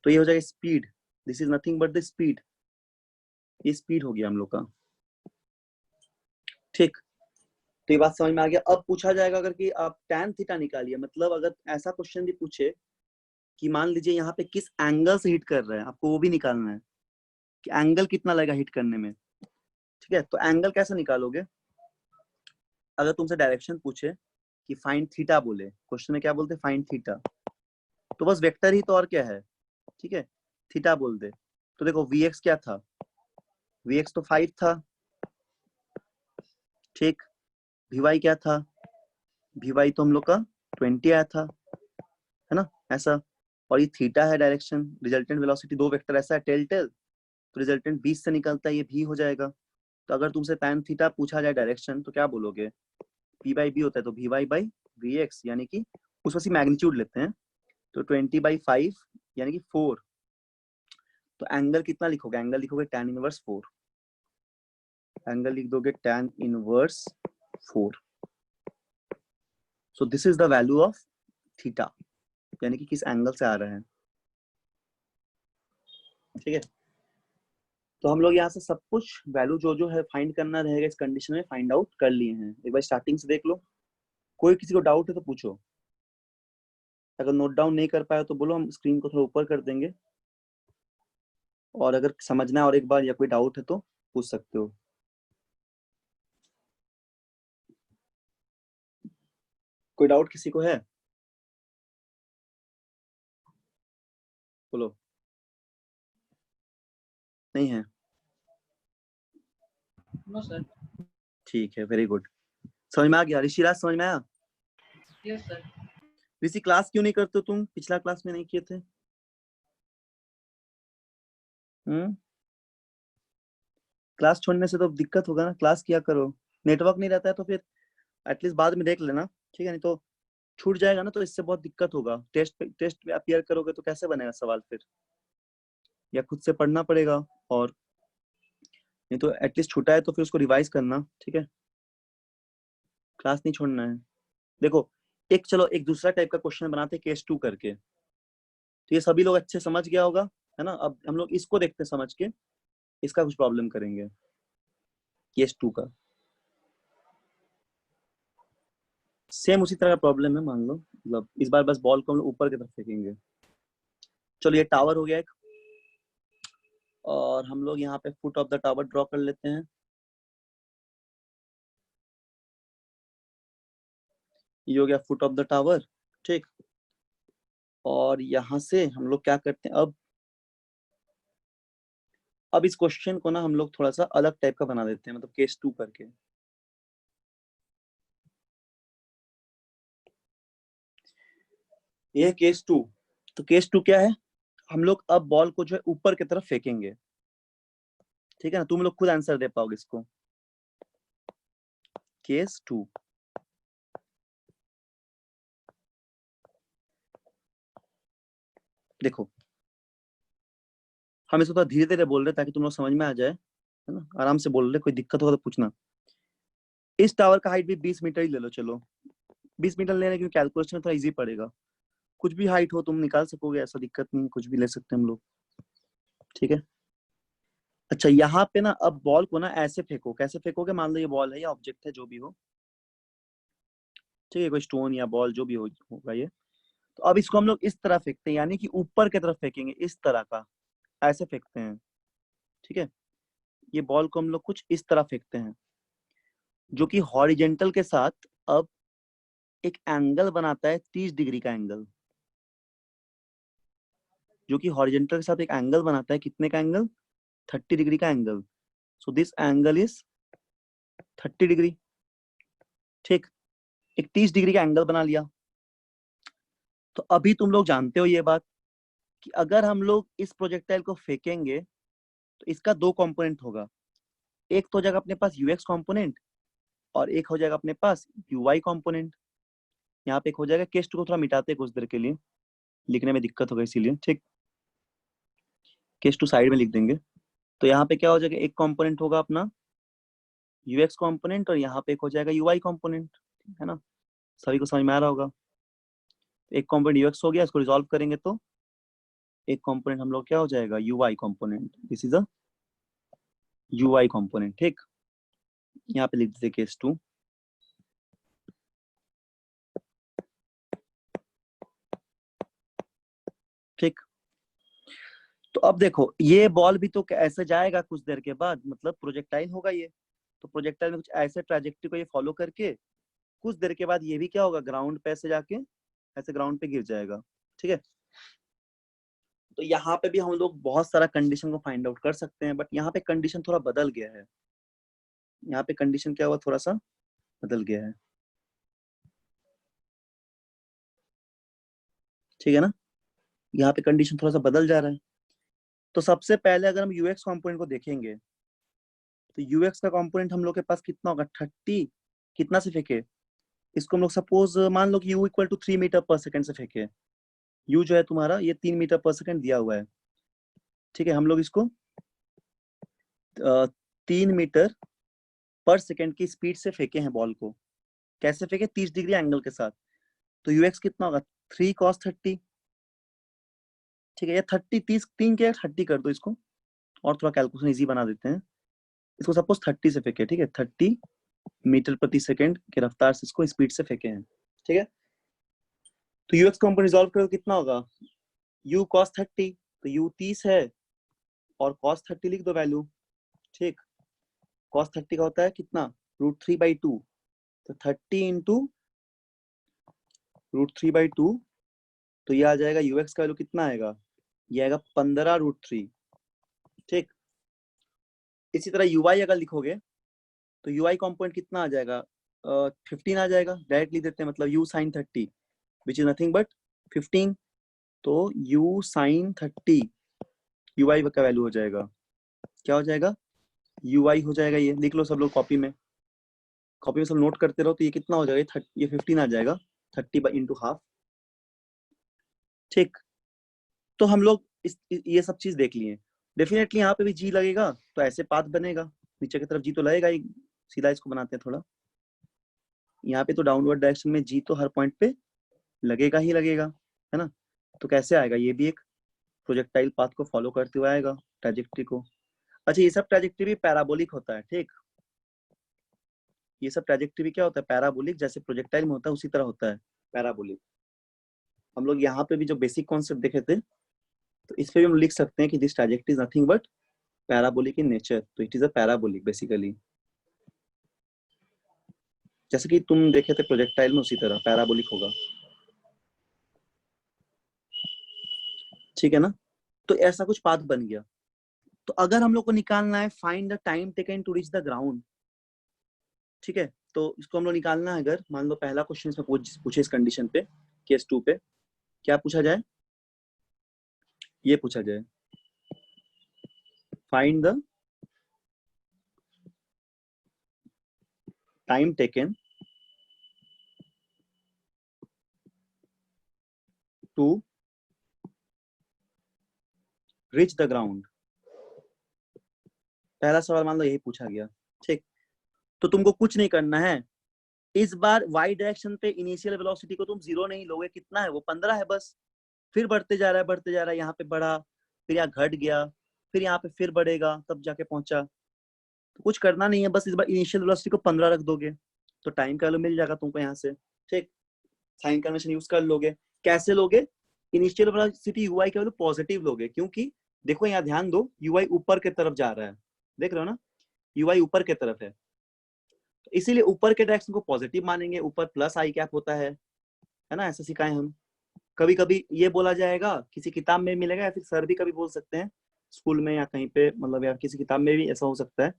तो ये हो जाएगा speed, this is nothing but the speed, ये स्पीड हो गया हम लोग का। ठीक, तो ये बात समझ में आ गया। अब पूछा जाएगा अगर कि आप tan थीटा निकालिए, मतलब अगर ऐसा क्वेश्चन भी पूछे कि मान लीजिए यहाँ पे किस एंगल से हिट कर रहे हैं, आपको वो भी निकालना है कि एंगल कितना लगेगा हिट करने में। ठीक है, तो एंगल कैसे निकालोगे? अगर तुमसे डायरेक्शन पूछे कि फाइंड थीटा बोले, क्वेश्चन में क्या बोलते हैं, फाइंड थीटा, तो बस वेक्टर ही तो, और क्या है। ठीक है, थीटा बोल दे तो देखो vx क्या था, vx तो 5 था। ठीक, vy क्या था, vy तो हम लोग का 20 आया था, है ना, ऐसा। और ये थीटा है डायरेक्शन, रिजल्टेंट वेलोसिटी, दो वेक्टर ऐसा है टेल टेल, तो रिजल्टेंट 20 से निकलता है, ये भी हो जाएगा। तो अगर तुमसे tan थीटा पूछा जाए डायरेक्शन तो क्या बोलोगे, p बाई बी होता है तो vy बाई vx, यानी कि उस वैसी मैग्नीट्यूड लेते हैं, तो 20/5 यानी कि 4। तो एंगल कितना लिखोगे, एंगल लिखोगे tan इनवर्स 4, एंगल लिख दोगे tan inverse 4। So this is the value of theta, यानी कि किस एंगल से आ रहा है। ठीक है, तो हम लोग यहाँ से सब कुछ वैल्यू जो जो है फाइंड करना रहेगा इस कंडीशन में फाइंड आउट कर लिए हैं। एक बार स्टार्टिंग से देख लो, कोई किसी को डाउट है तो पूछो, अगर नोट डाउन नहीं कर पाए तो बोलो, हम स्क्रीन को थोड़ा ऊपर कर देंगे, और अगर समझना है और एक बार या कोई डाउट है तो पूछ सकते हो। कोई डाउट किसी को है, बोलो। नहीं है, नो सर। ठीक है, वेरी गुड, समझ में आ गया। ऋषिराज समझ में आया? Yes sir. ऋषि क्लास क्यों नहीं करते हो तुम, पिछला क्लास में नहीं किए थे? क्लास छोड़ने से तो दिक्कत होगा ना, क्लास किया करो। नेटवर्क नहीं रहता है तो फिर एटलीस्ट बाद में देख लेना, ठीक है, नहीं तो छूट जाएगा ना, तो इससे बहुत दिक्कत होगा। टेस्ट में अपियर करोगे तो कैसे बनेगा सवाल फिर, या खुद से पढ़ना पड़ेगा, और नहीं तो एटलीस्ट छूटा है तो फिर उसको रिवाइज करना। ठीक है, क्लास नहीं छोड़ना है। देखो, एक चलो एक दूसरा टाइप का क्वेश्चन बनाते हैं केस 2 करके, तो ये सभी लोग अच्छे समझ गया होगा, है ना। अब हम लोग इसको देखते हैं समझ के, इसका कुछ प्रॉब्लम करेंगे केस 2 का। सेम उसी तरह का प्रॉब्लम है, मान लो, मतलब इस बार बस बॉल को हम लोग ऊपर की तरफ फेंकेंगे। चलो ये टावर हो गया एक, और हम लोग यहाँ पे foot of the tower draw कर लेते हैं। ये हो गया फुट ऑफ द टावर। ठीक, और यहाँ से हम लोग क्या करते हैं, अब इस क्वेश्चन को ना हम लोग थोड़ा सा अलग टाइप का बना देते हैं, मतलब केस 2 करके। ये है केस 2। तो केस 2 क्या है, हम लोग अब बॉल को जो है ऊपर की तरफ फेंकेंगे। ठीक है ना, तुम लोग खुद आंसर दे पाओगे इसको। केस 2, देखो हम इसको थोड़ा धीरे धीरे बोल रहे हैं ताकि तुम लोग समझ में आ जाए, है ना, आराम से बोल रहे, कोई दिक्कत होगा तो पूछना। इस टावर का हाइट भी 20 मीटर ही ले लो, चलो 20 मीटर लेने की कैलकुलेशन में थोड़ा इजी पड़ेगा। कुछ भी हाइट हो तुम निकाल सकोगे, ऐसा दिक्कत नहीं, कुछ भी ले सकते हैं हम लोग। ठीक है, अच्छा यहाँ पे ना अब बॉल को ना ऐसे फेंको, कैसे फेंकोगे, मान लो ये बॉल है या ऑब्जेक्ट है जो भी हो, ठीक है, कोई स्टोन या बॉल जो भी होगा ये, तो अब इसको हम लोग इस तरह फेंकते हैं, यानी कि ऊपर की तरफ फेंकेंगे, इस तरह का ऐसे फेंकते हैं। ठीक है, ये बॉल को हम लोग कुछ इस तरह फेंकते हैं, जो कि हॉरिजेंटल के साथ अब एक एंगल बनाता है 30 डिग्री का एंगल, जो कि हॉरिजेंटल के साथ एक एंगल बनाता है, कितने का एंगल, 30 डिग्री का angle. So this angle is 30 degree. ठीक, एक 30 डिग्री का एंगल बना लिया। तो अभी तुम लोग जानते हो ये बात कि अगर हम लोग इस प्रोजेक्टाइल को फेंकेंगे तो इसका दो कंपोनेंट होगा, एक तो हो जाएगा अपने पास यूएक्स कंपोनेंट, और एक हो जाएगा अपने पास यूवाई कंपोनेंट। यहाँ पे एक हो जाएगा, केस 2 को थोड़ा मिटाते हैं कुछ देर के लिए, लिखने में दिक्कत होगा इसीलिए। ठीक, केस 2 साइड में लिख देंगे। तो यहाँ पे क्या हो जाएगा, एक कंपोनेंट होगा अपना यूएक्स कंपोनेंट, और यहाँ पे एक हो जाएगा यूआई कंपोनेंट, है ना, सभी को समझ में आ रहा होगा। एक कंपोनेंट यूएक्स हो गया, इसको रिजॉल्व करेंगे तो एक कंपोनेंट हम लोग क्या हो जाएगा, UI component, this is a UI component. ठीक, यहाँ पे लिख देते केस 2। ठीक, तो अब देखो ये बॉल भी तो ऐसे जाएगा कुछ देर के बाद, मतलब प्रोजेक्टाइल होगा ये, तो प्रोजेक्टाइल में कुछ ऐसे ट्रैजेक्टरी को ये फॉलो करके कुछ देर के बाद ये भी क्या होगा, ग्राउंड पे ऐसे जाके ऐसे ग्राउंड पे गिर जाएगा। ठीक है, तो यहाँ पे भी हम लोग बहुत सारा कंडीशन को फाइंड आउट कर सकते हैं, बट यहाँ पे कंडीशन थोड़ा बदल गया है। यहाँ पे कंडीशन क्या हुआ, थोड़ा सा बदल गया है। ठीक है ना, यहाँ पे कंडीशन थोड़ा सा बदल जा रहा है। तो सबसे पहले अगर हम यूएक्स कंपोनेंट को देखेंगे, तो यूएक्स का कंपोनेंट हम लोग के पास कितना होगा, 30, कितना से फेंके इसको हम लोग, सपोज मान लो कि u इक्वल टू 3 मीटर पर सेकंड से फेंके। u जो है तुम्हारा ये 3 मीटर पर सेकंड दिया हुआ है। ठीक है, हम लोग इसको 3 मीटर पर सेकंड की स्पीड से फेंके हैं बॉल को। कैसे फेंके, 30 डिग्री एंगल के साथ। तो यूएक्स कितना होगा, 3 cos 30। ठीक है, ये 30, 30 3 के 30 कर दो इसको, और थोड़ा कैलकुलेशन इजी बना देते हैं। इसको सपोज 30 से फेंके, ठीक है, 30 मीटर प्रति सेकंड की रफ्तार से इसको स्पीड से फेंके हैं। ठीक है, तो यूएक्स को हम रिजॉल्व करो कितना होगा, u cos 30, तो u 30 है और cos 30 लिख दो वैल्यू। ठीक, cos 30 का होता है कितना, √3/2, तो 30 इंटू √3/2, तो ये आ जाएगा यूएक्स का वैल्यू कितना आएगा, ये आएगा 15√3। ठीक, इसी तरह यूआई अगर लिखोगे तो यूआई कंपोनेंट कितना आ जाएगा, 15 आ जाएगा। डायरेक्ट लिख देते हैं, मतलब u sin 30 which is nothing but 15, तो u sin 30 यूआई का वैल्यू हो जाएगा, क्या हो जाएगा, यूआई हो जाएगा। ये लिख लो सब लोग कॉपी में, कॉपी में सब नोट करते रहो। तो ये कितना हो जाएगा, ये 15 आ जाएगा, 30 इंटू हाफ। ठीक, तो हम लोग ये सब चीज देख लिए। डेफिनेटली यहाँ पे भी जी लगेगा, तो ऐसे पाथ बनेगा, नीचे की तरफ जी तो लगेगा ही। सीधा इसको बनाते हैं थोड़ा, यहाँ पे तो डाउनवर्ड डायरेक्शन में जी तो हर पॉइंट पे लगेगा ही लगेगा, है ना। तो कैसे आएगा, ये भी एक प्रोजेक्टाइल पाथ को फॉलो करते हुए आएगा ट्रैजेक्टरी को। अच्छा, ये सब ट्रैजेक्टरी भी पैराबोलिक होता है। ठीक, ये सब ट्रैजेक्टरी भी क्या होता है, पैराबोलिक, जैसे प्रोजेक्टाइल में होता है उसी तरह होता है पैराबोलिक। हम लोग यहाँ पे भी जो बेसिक कॉन्सेप्ट देखे थे, तो इस पे भी हम लिख सकते हैं कि this trajectory is nothing but parabolic in nature. तो it is a parabolic basically, जैसे कि तुम देखे थे प्रोजेक्टाइल में, उसी तरह पैराबोलिक होगा। ठीक है ना, तो ऐसा कुछ पाथ बन गया। तो अगर हम लोग को निकालना है find the time taken to reach the ground, ठीक है, तो इसको हम लोग निकालना है। अगर मान लो पहला क्वेश्चन इसमें पूछे इस कंडीशन पे, केस 2 पे क्या पूछा जाए, ये पूछा जाए, find the time taken to reach the ground. पहला सवाल मान लो यही पूछा गया। ठीक, तो तुमको कुछ नहीं करना है, इस बार y डायरेक्शन पे इनिशियल वेलोसिटी को तुम 0 नहीं लोगे, कितना है वो 15 है बस। फिर बढ़ते जा रहा है, बढ़ते जा रहा है, यहाँ पे बढ़ा, फिर यहाँ घट गया, फिर यहाँ पे फिर बढ़ेगा, तब जाके पहुंचा। तो कुछ करना नहीं है, बस इस बार इनिशियल वेलोसिटी को 15 रख दोगे, तो टाइम का वैल्यू मिल जाएगा तुमको यहाँ से। ठीक, साइन कन्वेंशन यूज कर लोगे। कैसे लोगे, इनिशियल वेलोसिटी यूआई का वैल्यू पॉजिटिव लोगे, क्योंकि देखो यहाँ ध्यान दो, यूआई ऊपर की तरफ जा रहा है, देख रहे हो ना, यूआई ऊपर की तरफ है, तो इसीलिए ऊपर के डायरेक्शन को पॉजिटिव मानेंगे। ऊपर प्लस आई कैप होता है ना, ऐसा सिखाए हम। कभी कभी ये बोला जाएगा, किसी किताब में मिलेगा, या फिर सर भी कभी बोल सकते हैं स्कूल में या कहीं पे, मतलब या किसी किताब में भी ऐसा हो सकता है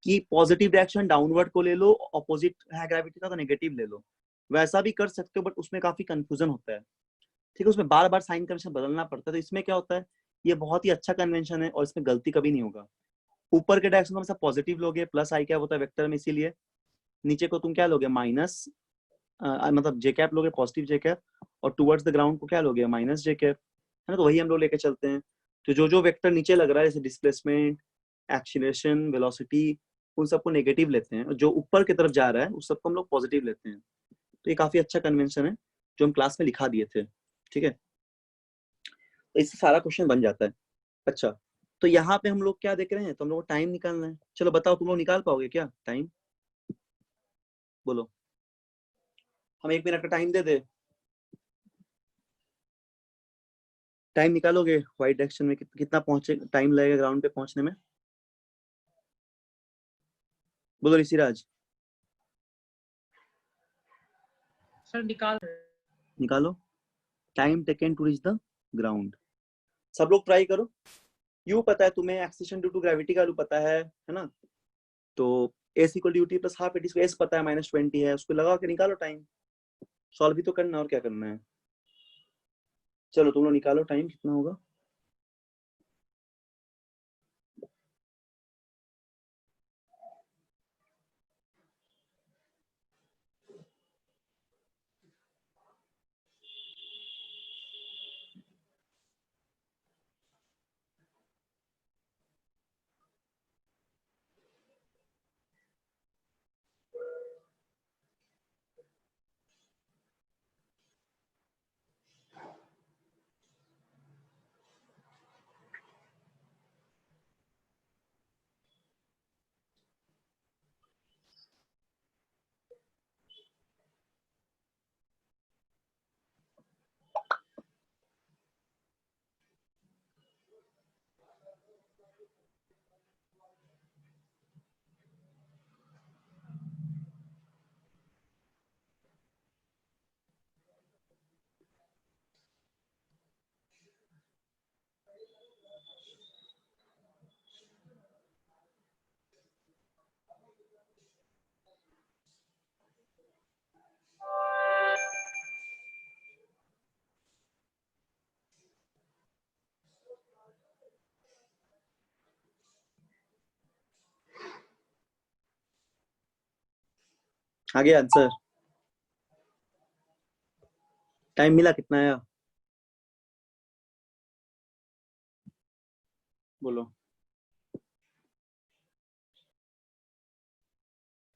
कि पॉजिटिव डायरेक्शन डाउनवर्ड को ले लो, ऑपोजिट है ग्रेविटी का तो नेगेटिव ले लो। वैसा भी कर सकते हो, बट उसमें काफी कंफ्यूजन होता है। ठीक है, उसमें बार बार साइन कन्वेंशन बदलना पड़ता है। तो इसमें क्या होता है, ये बहुत ही अच्छा कन्वेंशन है और इसमें गलती कभी नहीं होगा। ऊपर के डायरेक्शन को हमेशा पॉजिटिव लोगे, प्लस आई क्या होता है वेक्टर में, इसीलिए नीचे को तुम क्या लोगे, माइनस, मतलब जे कैप लोगे, पॉजिटिव जे कैप, और टुवर्ड्स द ग्राउंड को क्या लोगे, माइनस जे कैप, है ना। तो वही हम लोग लेके चलते हैं। तो जो जो वेक्टर नीचे लग रहा है, जैसे डिस्प्लेसमेंट, एक्सीलरेशन, वेलोसिटी, उन सबको नेगेटिव लेते हैं, और जो ऊपर की तरफ जा रहा है उस सबको हम लोग पॉजिटिव लेते हैं। तो ये काफी अच्छा कन्वेंशन है जो हम क्लास में लिखा दिए थे। ठीक है, तो इससे सारा क्वेश्चन बन जाता है। अच्छा, तो यहाँ पे हम लोग क्या देख रहे हैं, तो हम लोग को टाइम निकालना है। चलो बताओ, तुम लोग निकाल पाओगे क्या टाइम? बोलो, हम 1 मिनट का टाइम दे दे, टाइम निकालोगे वाइट डायरेक्शन में कितना पहुंचे, टाइम लगेगा ग्राउंड पे पहुंचने में? बोलो ऋषिराज, सर निकाल रहे हैं। निकालो time taken to reach the ground. सब लोग ट्राई करो। यू पता है तुम्हें, एक्सेलरेशन ड्यू टू ग्रेविटी का पता है ना? तो S equal Dew T plus half eighty, S पता है -20 है, उसको लगा के निकालो टाइम। सॉल्व भी तो करना है, और क्या करना है। चलो तुम लोग निकालो टाइम कितना होगा। आगे आंसर, टाइम मिला कितना आया? बोलो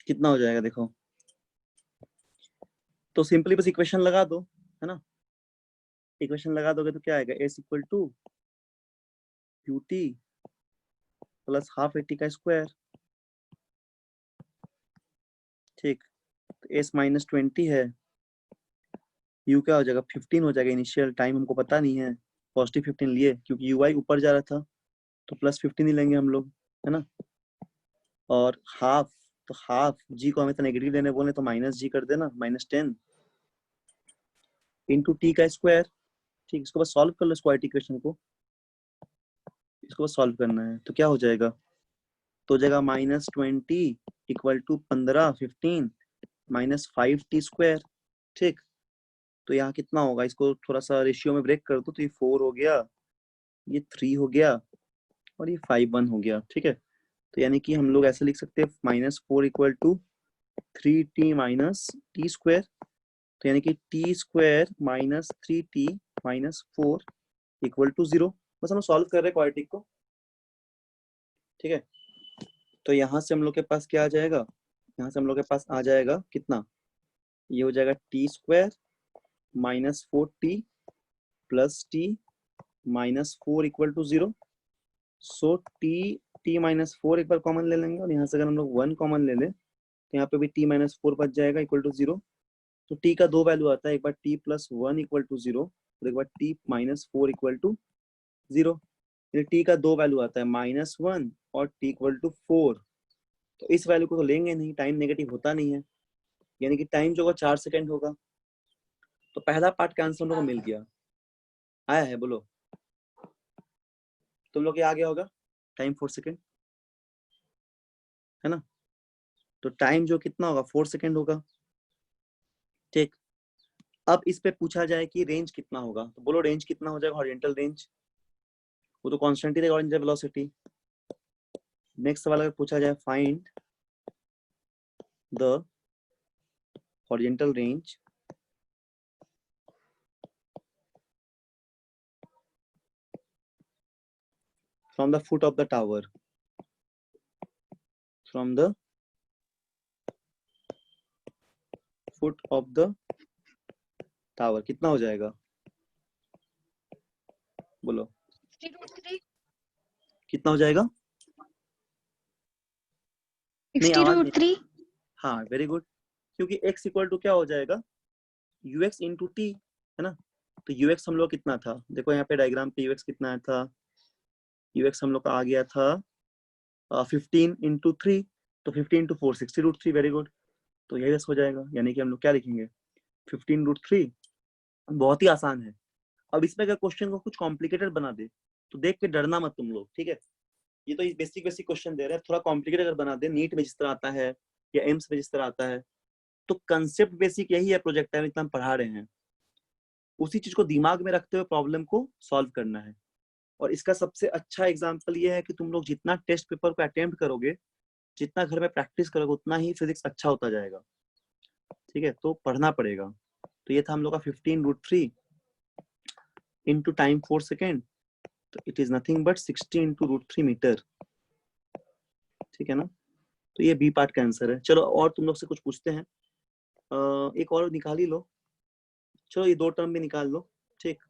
कितना हो जाएगा, देखो। तो सिंपली बस इक्वेशन लगा दो, है ना? इक्वेशन लगा दोगे तो क्या आएगा, s equal to q t plus half a t का स्क्वायर। ठीक, तो एस -20 है, यू क्या हो जाएगा, 15 हो जाएगा। इनिशियल टाइम हमको पता नहीं है, +15 लिए क्योंकि यू आई ऊपर जा रहा था, तो +15 ही लेंगे हम लोग, है ना? और हाफ, तो हाफ जी को हमें तो नेगेटिव लेने बोले, तो -g कर देना, -10 इंटू टी का स्क्वायर। ठीक, इसको बस सॉल्व कर लो, स्क्वायर इक्वेशन को, इसको बस सॉल्व करना है। तो क्या हो जाएगा, तो हो जाएगा -20 इक्वल टू 15 -5t²। ठीक, तो यहाँ कितना होगा, इसको थोड़ा सा रेशियो में ब्रेक कर दो, तो ये 4 हो गया, ये 3 हो गया, और ये 5 1 हो गया। ठीक है, तो यानी कि हम लोग ऐसे लिख सकते हैं -4 इक्वल टू 3t -t²। तो यानी कि t² -3t -4 इक्वल टू 0। बस हम सॉल्व कर रहे हैं क्वाड्रेटिक को। ठीक है, तो यहाँ से हम लोग के पास क्या आ जाएगा, यहाँ से हम लोग के पास आ जाएगा कितना, ये हो जाएगा t² -4t plus t -4 equal to 0। So t -4 एक बार कॉमन ले लेंगे, और यहाँ से अगर हम लोग 1 कॉमन ले लें, तो यहाँ पे भी t -4 बच जाएगा इक्वल टू 0। तो t का 2 वैल्यू आता है, एक बार t +1 इक्वल टू 0, और एक बार t -4 इक्वल टू 0। t का 2 वैल्यू आता है, -1 और t इक्वल टू 4। तो इस वैल्यू को तो लेंगे नहीं, टाइम नेगेटिव होता नहीं है, यानी कि टाइम जो होगा 4 सेकंड होगा। तो पहला पार्ट का आंसर हम लोग को मिल गया। आया है, बोलो तुम लोग के आ गया होगा, टाइम 4 सेकंड, है ना? तो टाइम जो कितना होगा, 4 सेकंड होगा। ठीक, अब इस पे पूछा जाए कि रेंज कितना होगा, तो बोलो रेंज कितना हो जाएगा, हॉरिजॉन्टल रेंज, वो तो कांस्टेंट ही रहेगा, हॉरिजॉन्टल वेलोसिटी। नेक्स्ट वाला पूछा जाए, find the horizontal range from the foot of the tower, from the foot of the tower कितना हो जाएगा, बोलो 60√3 कितना हो जाएगा? नहीं, आवाज नहीं। 60√3 हाँ, वेरी गुड। क्योंकि x इक्वल टू क्या हो जाएगा? ux इंटू टी, है ना? तो ux हम लोग कितना था? देखो यहाँ पे डायग्राम पे ux कितना आया था? ux हम लोग का आ गया था 15 इंटू 3, तो 15 इंटू 4 60√3। Very good. तो यही बस हो जाएगा, यानी कि हम लोग क्या लिखेंगे? 15√3। बहुत ही आसान है। अब इसमें अगर क्वेश्चन को कुछ कॉम्प्लिकेटेड बना दे तो देख के डरना मत तुम लोग, ठीक है? ये तो बेसिक बेसिक क्वेश्चन दे रहे हैं, थोड़ा कॉम्प्लिकेटेड अगर बना दे, नीट में जिस तरह आता है या एम्स में जिस तरह आता है, तो कंसेप्ट बेसिक यही है, प्रोजेक्टाइल में इतना हम पढ़ा रहे हैं, उसी चीज को दिमाग में रखते हुए प्रॉब्लम को सॉल्व करना है। और इसका सबसे अच्छा एग्जाम्पल ये है कि तुम लोग जितना टेस्ट पेपर को अटेम्प्ट करोगे, जितना घर में प्रैक्टिस करोगे, उतना ही फिजिक्स अच्छा होता जाएगा, ठीक है? तो पढ़ना पड़ेगा। तो ये था हम लोग का 15√3 इंटू टाइम 4 सेकेंड, तो it is nothing but 60 into √3 metre, ठीक है ना? तो ये बी पार्ट का आंसर है। चलो और तुम लोग से कुछ पूछते हैं। एक और निकाल ही लो। चलो ये दो टर्म भी निकाल लो, ठीक?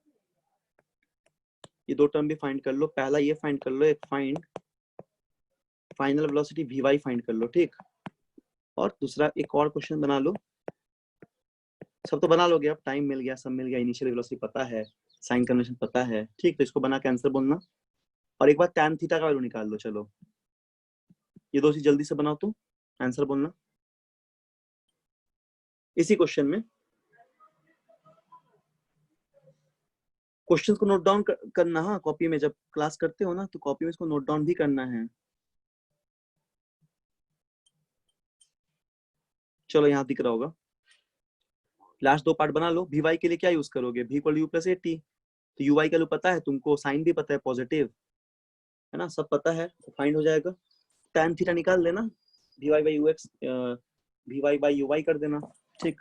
ये दो टर्म भी फाइंड कर लो। पहला ये फाइंड कर लो, एक find final velocity vy find कर लो, ठीक? और दूसरा एक और क्वेश्चन बना लो। सब तो बना लोगे, अब टाइम मिल गया, सब मिल गया, इनिशियल वेलोसिटी पता है, साइन कन्वेंशन पता है, ठीक? तो इसको बना के आंसर बोलना। और एक बार tan थीटा का वैल्यू निकाल लो। चलो ये दो चीज जल्दी से बनाओ, तो आंसर बोलना इसी क्वेश्चन में। क्वेश्चंस को नोट डाउन करना, हाँ, कॉपी में जब क्लास करते हो ना, तो कॉपी में इसको नोट डाउन भी करना है। चलो यहाँ दिख रहा होगा, लास्ट दो पार्ट बना लो। vy के लिए क्या यूज करोगे? v इक्वल यू प्लस 80, तो ui का वैल्यू पता है तुमको, साइन भी पता है पॉजिटिव, है ना? सब पता है, तो फाइंड हो जाएगा। tan थीटा निकाल लेना, vy by ux, vy by uy कर देना, ठीक?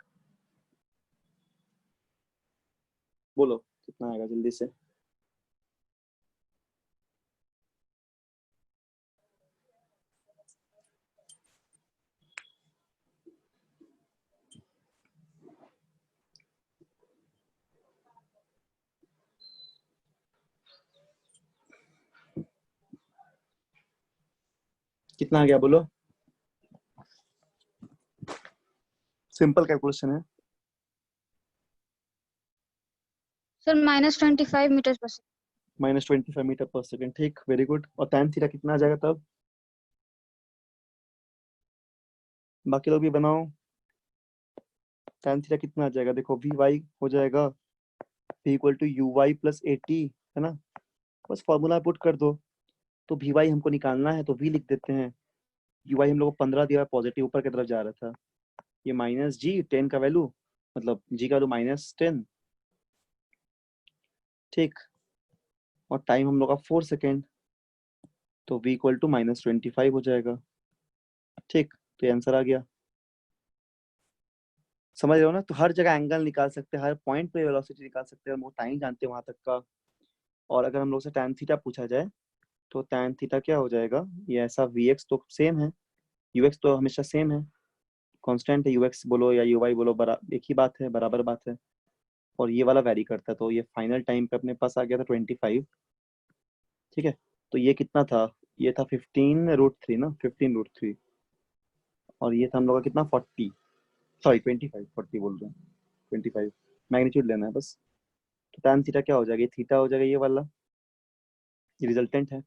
बोलो कितना आएगा जल्दी से। कितना आ गया बोलो? सिंपल कैलकुलेशन है सर -25 मीटर पर सेकंड। -25 मीटर पर सेकेंड, ठीक? Very good. और tan थीटा कितना आ जाएगा तब? बाकी लोग भी बनाओ। tan थीटा कितना आ जाएगा? देखो vy हो जाएगा v equal to uy plus 80, है ना? बस फॉर्मूला पुट कर दो। तो vy हमको निकालना है, तो v लिख देते हैं। uy हम लोग को 15 दिया, पॉजिटिव ऊपर की तरफ जा रहा था। ये माइनस जी, 10 का वैल्यू, मतलब g का वैल्यू -10, ठीक? और टाइम हम लोग का 4 सेकेंड, तो v इक्वल टू -25 हो जाएगा, ठीक? तो ये आंसर आ गया। समझ रहे हो ना? तो हर जगह एंगल निकाल सकते हैं, हर पॉइंट पे वेलोसिटी निकाल सकते हैं, हम लोग टाइम जानते हैं वहां तक का। और अगर हम लोग से tan थीटा पूछा जाए, तो tan थीटा क्या हो जाएगा? ये ऐसा vx तो सेम है, ux तो हमेशा सेम है, कांस्टेंट है। ux बोलो या uy बोलो, एक ही बात है, बराबर बात है। और ये वाला वैरी करता है, तो ये फाइनल टाइम पे अपने पास आ गया था 25, ठीक है? तो ये कितना था? ये था 15√3 ना, 15√3। और ये था हम लोग का कितना? 40, सॉरी 25, 40 बोल रहे हैं, 25 मैग्नीट्यूड लेना है बस। तो tan थीटा क्या हो जाएगा? ये थीटा हो जाएगा, ये वाला, ये रिजल्टेंट है,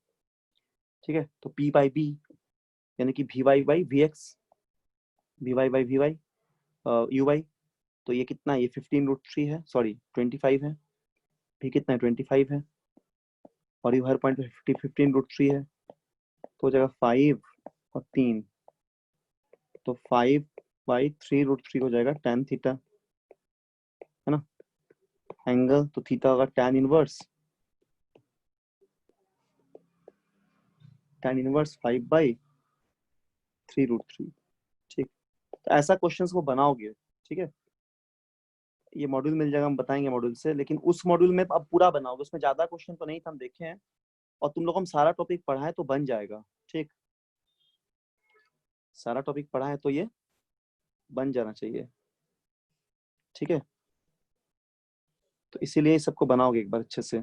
ठीक है? तो p बाई b यानी कि vy by vx, vy by vy uy, तो ये कितना है? ये 15√3 है, सॉरी 25 है। भी कितना है? 25 है। और ये हर पॉइंट पे 15√3 है, तो हो जाएगा 5 और 3, तो 5/3√3 हो जाएगा tan थीटा, है ना? एंगल तो थीटा होगा tan इनवर्स 5/3√3, ठीक? तो ऐसा क्वेश्चंस को बनाओगे, ठीक है? ये मॉड्यूल मिल जाएगा, हम बताएंगे मॉड्यूल से, लेकिन उस मॉड्यूल में अब पूरा बनाओगे, उसमें ज्यादा क्वेश्चन तो नहीं था, हम देखे हैं। और तुम लोग को हम सारा टॉपिक पढ़ाए तो बन जाएगा, ठीक? सारा टॉपिक पढ़ा है तो ये बन जाना चाहिए, ठीक है? तो इसीलिए सबको बनाओगे एक बार अच्छे से।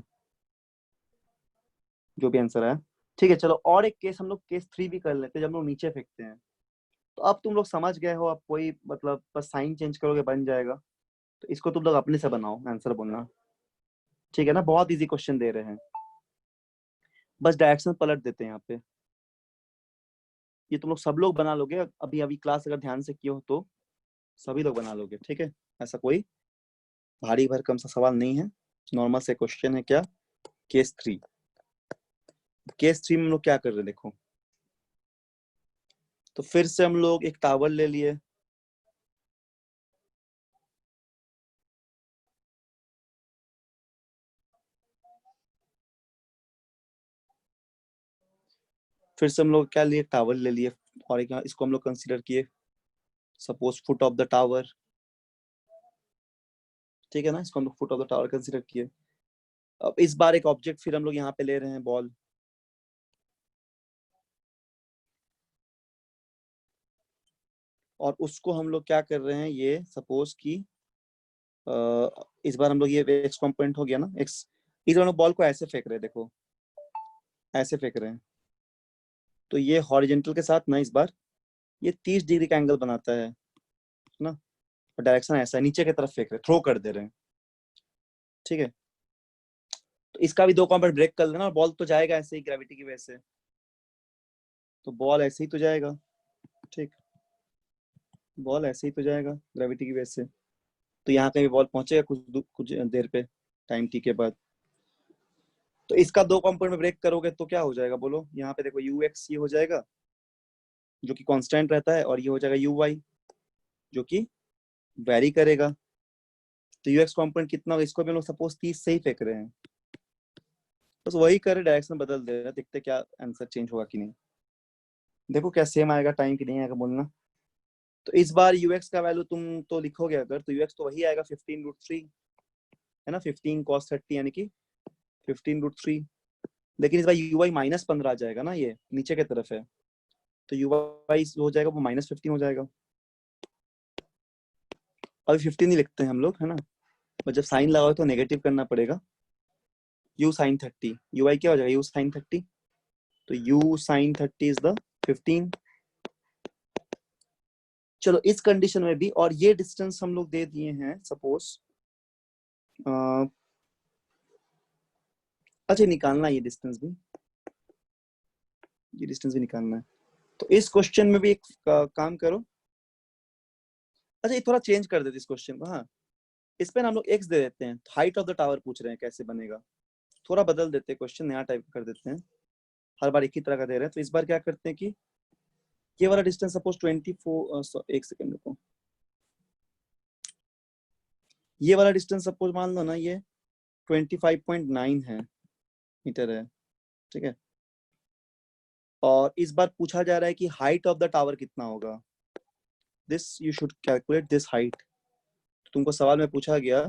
जो भी आंसर आया। ठीक है, चलो और एक केस हम लोग केस 3 भी कर लेते हैं, जब हम लोग नीचे फेंकते हैं। तो अब तुम लोग समझ गए हो, अब कोई मतलब बस साइन चेंज करोगे बन जाएगा। तो इसको तुम लोग अपने से बनाओ, आंसर बोलना। ठीक है ना, बहुत इजी क्वेश्चन दे रहे हैं, बस डायरेक्शन पलट देते हैं यहाँ पे। ये तुम लोग सब लोग बना लोगे, अभी अभी क्लास अगर ध्यान से किए हो तो सभी लोग बना लोगे। ठीक है, ऐसा कोई भारी भरकम सा सवाल नहीं है, नॉर्मल से क्वेश्चन है। क्या? केस 3। केस 3 में हम लोग क्या कर रहे हैं देखो। तो फिर से हम लोग एक टावर ले लिए, फिर से हम लोग क्या लिए, टावर ले लिए, और एक इसको हम लोग कंसीडर किए suppose foot of the tower. ठीक है ना, इसको हम लोग foot of the tower consider किए। अब इस बार एक ऑब्जेक्ट फिर हम लोग यहाँ पे ले रहे हैं, बॉल। और उसको हम लोग क्या कर रहे हैं, ये सपोज कि इस बार हम लोग ये एक्स कॉम्पोनेंट हो गया ना, एक्स। इस बार हम लोग बॉल को ऐसे फेंक रहे हैं, देखो ऐसे फेंक रहे हैं। तो ये हॉरिजेंटल के साथ ना इस बार ये 30 डिग्री का एंगल बनाता है ना। और डायरेक्शन ऐसा है, नीचे की तरफ फेंक रहे हैं, थ्रो कर दे रहे हैं। ठीक है, तो इसका भी दो कॉम्पोनेंट ब्रेक कर देना, और बॉल तो जाएगा ऐसे ही ग्रेविटी की वजह से। तो बॉल ऐसे ही तो जाएगा। ठीक, बॉल ऐसे ही तो जाएगा ग्रेविटी की वजह से। तो यहाँ कहीं बॉल पहुंचेगा कुछ देर पे, टाइम टी के बाद। तो इसका दो कंपोनेंट में ब्रेक करोगे तो क्या हो जाएगा बोलो। यहाँ पे देखो यू एक्स ये हो जाएगा जो कि कांस्टेंट रहता है, और ये हो जाएगा यू वाई जो कि वेरी करेगा। तो यू एक्स कॉम्पोनेंट कितना होगा, इसको भी हम लोग सपोज 30 से ही फेंक रहे हैं, बस वही करे, डायरेक्शन बदल दे रहे हैं, देखते क्या आंसर चेंज होगा कि नहीं। देखो क्या सेम आएगा टाइम की नहीं आएगा बोलना। तो इस बार यूएक्स का वैल्यू तुम तो लिखोगे अगर, तो यूएक्स तो वही आएगा 15√3, है ना, 15 cos 30 यानी कि 15√3। लेकिन इस बार यू वाई -15 आ जाएगा ना, ये नीचे की तरफ है। तो यू वाई हो जाएगा वो -15 हो जाएगा। अभी 15 ही लिखते हैं हम लोग, है ना, और जब साइन लगाओ तो नेगेटिव करना पड़ेगा। यू साइन 30, यू वाई क्या हो जाएगा, यू साइन 30। तो यू साइन 30 इज द 15। चलो इस कंडीशन में भी, और ये डिस्टेंस हम लोग दे दिए हैं सपोज, अच्छा निकालना है ये डिस्टेंस भी, ये डिस्टेंस भी निकालना है। तो इस क्वेश्चन में भी एक काम करो। अच्छा ये थोड़ा चेंज कर देते इस क्वेश्चन को, हाँ, इस पे हम लोग एक्स दे देते हैं। हाइट ऑफ द टावर पूछ रहे हैं कैसे बनेगा, थोड़ा बदल देते हैं क्वेश्चन, नया टाइप कर देते हैं। हर बार एक ही तरह का दे रहे हैं, तो इस बार क्या करते हैं कि ये वाला डिस्टेंस सपोज 24, एक सेकंड रुको, ये वाला डिस्टेंस सपोज मान लो ना ये 25.9 है मीटर है। ठीक है, और इस बार पूछा जा रहा है कि हाइट ऑफ द टावर कितना होगा। This you should calculate this height. तुमको सवाल में पूछा गया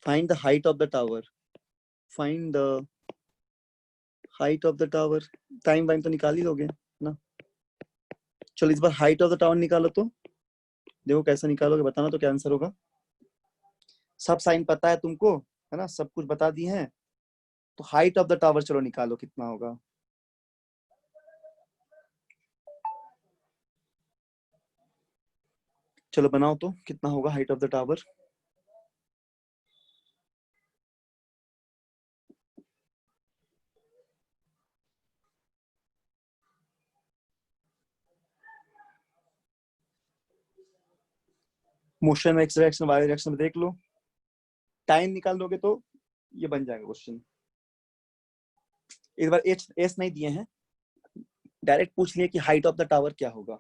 find the height of the tower, find the height of the tower. Time वाइम तो निकाल ही लोगे ना। चलो इस बार हाइट ऑफ द टावर निकालो, तो देखो कैसे निकालोगे, बताना तो क्या आंसर होगा। सब साइन पता है तुमको, है ना, सब कुछ बता दिए हैं। तो हाइट ऑफ द टावर चलो निकालो कितना होगा। चलो बनाओ तो कितना होगा height of the tower. Motion में, एक्स डायरेक्शन, वाई डायरेक्शन में देख लो, टाइम निकाल दोगे तो ये बन जाएगा क्वेश्चन। इस बार एच एस नहीं दिए हैं, डायरेक्ट पूछ लिए कि हाइट ऑफ द टावर क्या होगा।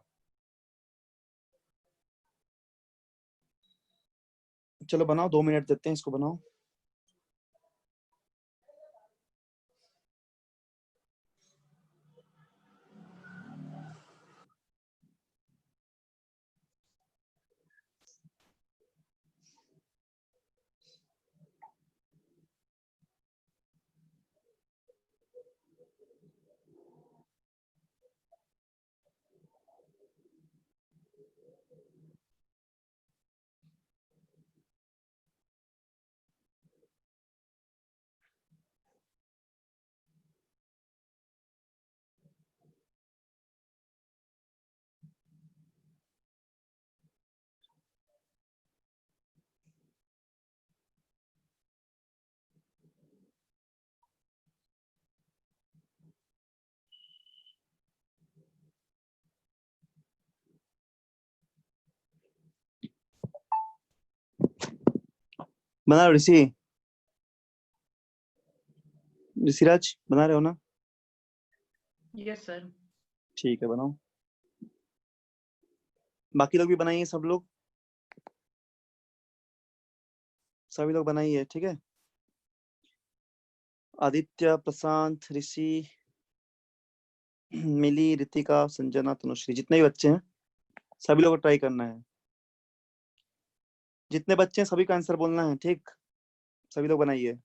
चलो बनाओ, 2 मिनट देते हैं इसको, बनाओ। बना रहे हो ऋषिराज, बना रहे हो ना? Yes sir. ठीक है, बनाओ। बाकी लोग भी बनाइए, सब लोग, सभी लोग बनाइए, ठीक है। आदित्य, प्रशांत, ऋषि, मिली, रितिका, संजना, तनुश्री, जितने भी बच्चे हैं सभी लोग को ट्राई करना है। जितने बच्चे हैं सभी का आंसर बोलना है, ठीक। सभी लोग बनाइए।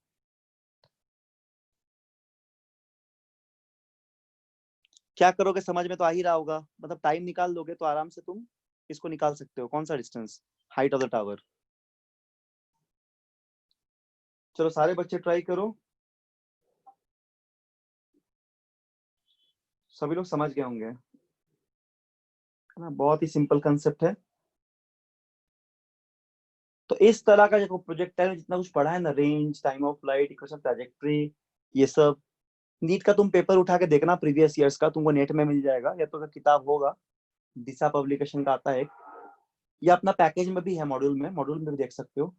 क्या करोगे समझ में तो आ ही रहा होगा, मतलब टाइम निकाल लोगे तो आराम से तुम इसको निकाल सकते हो। कौन सा distance, height of the tower. चलो सारे बच्चे ट्राई करो। सभी लोग समझ गए होंगे, है ना? बहुत ही सिंपल कंसेप्ट है। तो इस तरह का जो प्रोजेक्टाइल में जितना कुछ पढ़ा है ना, range, time of flight, equation, trajectory, ये सब नीट का तुम पेपर उठा के देखना, प्रीवियस ईयर्स का तुमको नेट में मिल जाएगा, या तो अगर किताब होगा दिशा पब्लिकेशन का आता है, या अपना पैकेज में भी है, मॉड्यूल में भी देख सकते हो।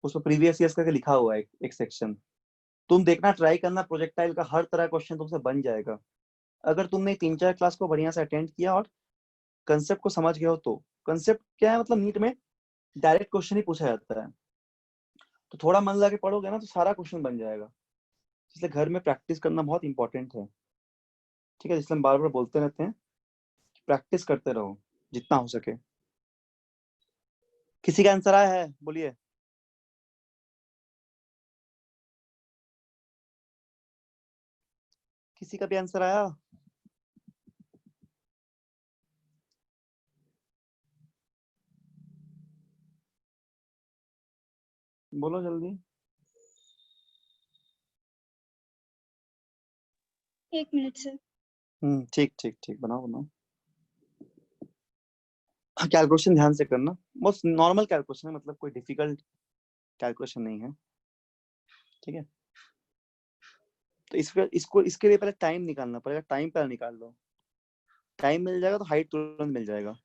उसमें प्रीवियस ईयर्स करके लिखा हुआ है एक सेक्शन। तुम देखना, ट्राई करना, प्रोजेक्टाइल का हर तरह क्वेश्चन तुमसे बन जाएगा अगर तुमने 3-4 क्लास को बढ़िया से अटेंड किया और कंसेप्ट को समझ गए हो तो। कंसेप्ट क्या है, मतलब नीट में डायरेक्ट क्वेश्चन ही पूछा जाता है, तो थोड़ा मन लगा के पढ़ोगे ना तो सारा क्वेश्चन बन जाएगा। इसलिए घर में प्रैक्टिस करना बहुत इंपॉर्टेंट है, ठीक है। इसलिए हम बार बार बोलते रहते हैं कि प्रैक्टिस करते रहो जितना हो सके। किसी का आंसर आया है, बोलिए। किसी का भी आंसर आया? बोलो जल्दी। 1 मिनट सर। ठीक ठीक ठीक, बनाओ बनाओ। कैलकुलेशन ध्यान से करना, बहुत नॉर्मल कैलकुलेशन है, मतलब कोई डिफिकल्ट कैलकुलेशन नहीं है, ठीक है। तो इसके लिए पहले टाइम निकालना पड़ेगा, टाइम पहले निकाल लो। टाइम मिल जाएगा तो हाइट तुरंत मिल जाएगा।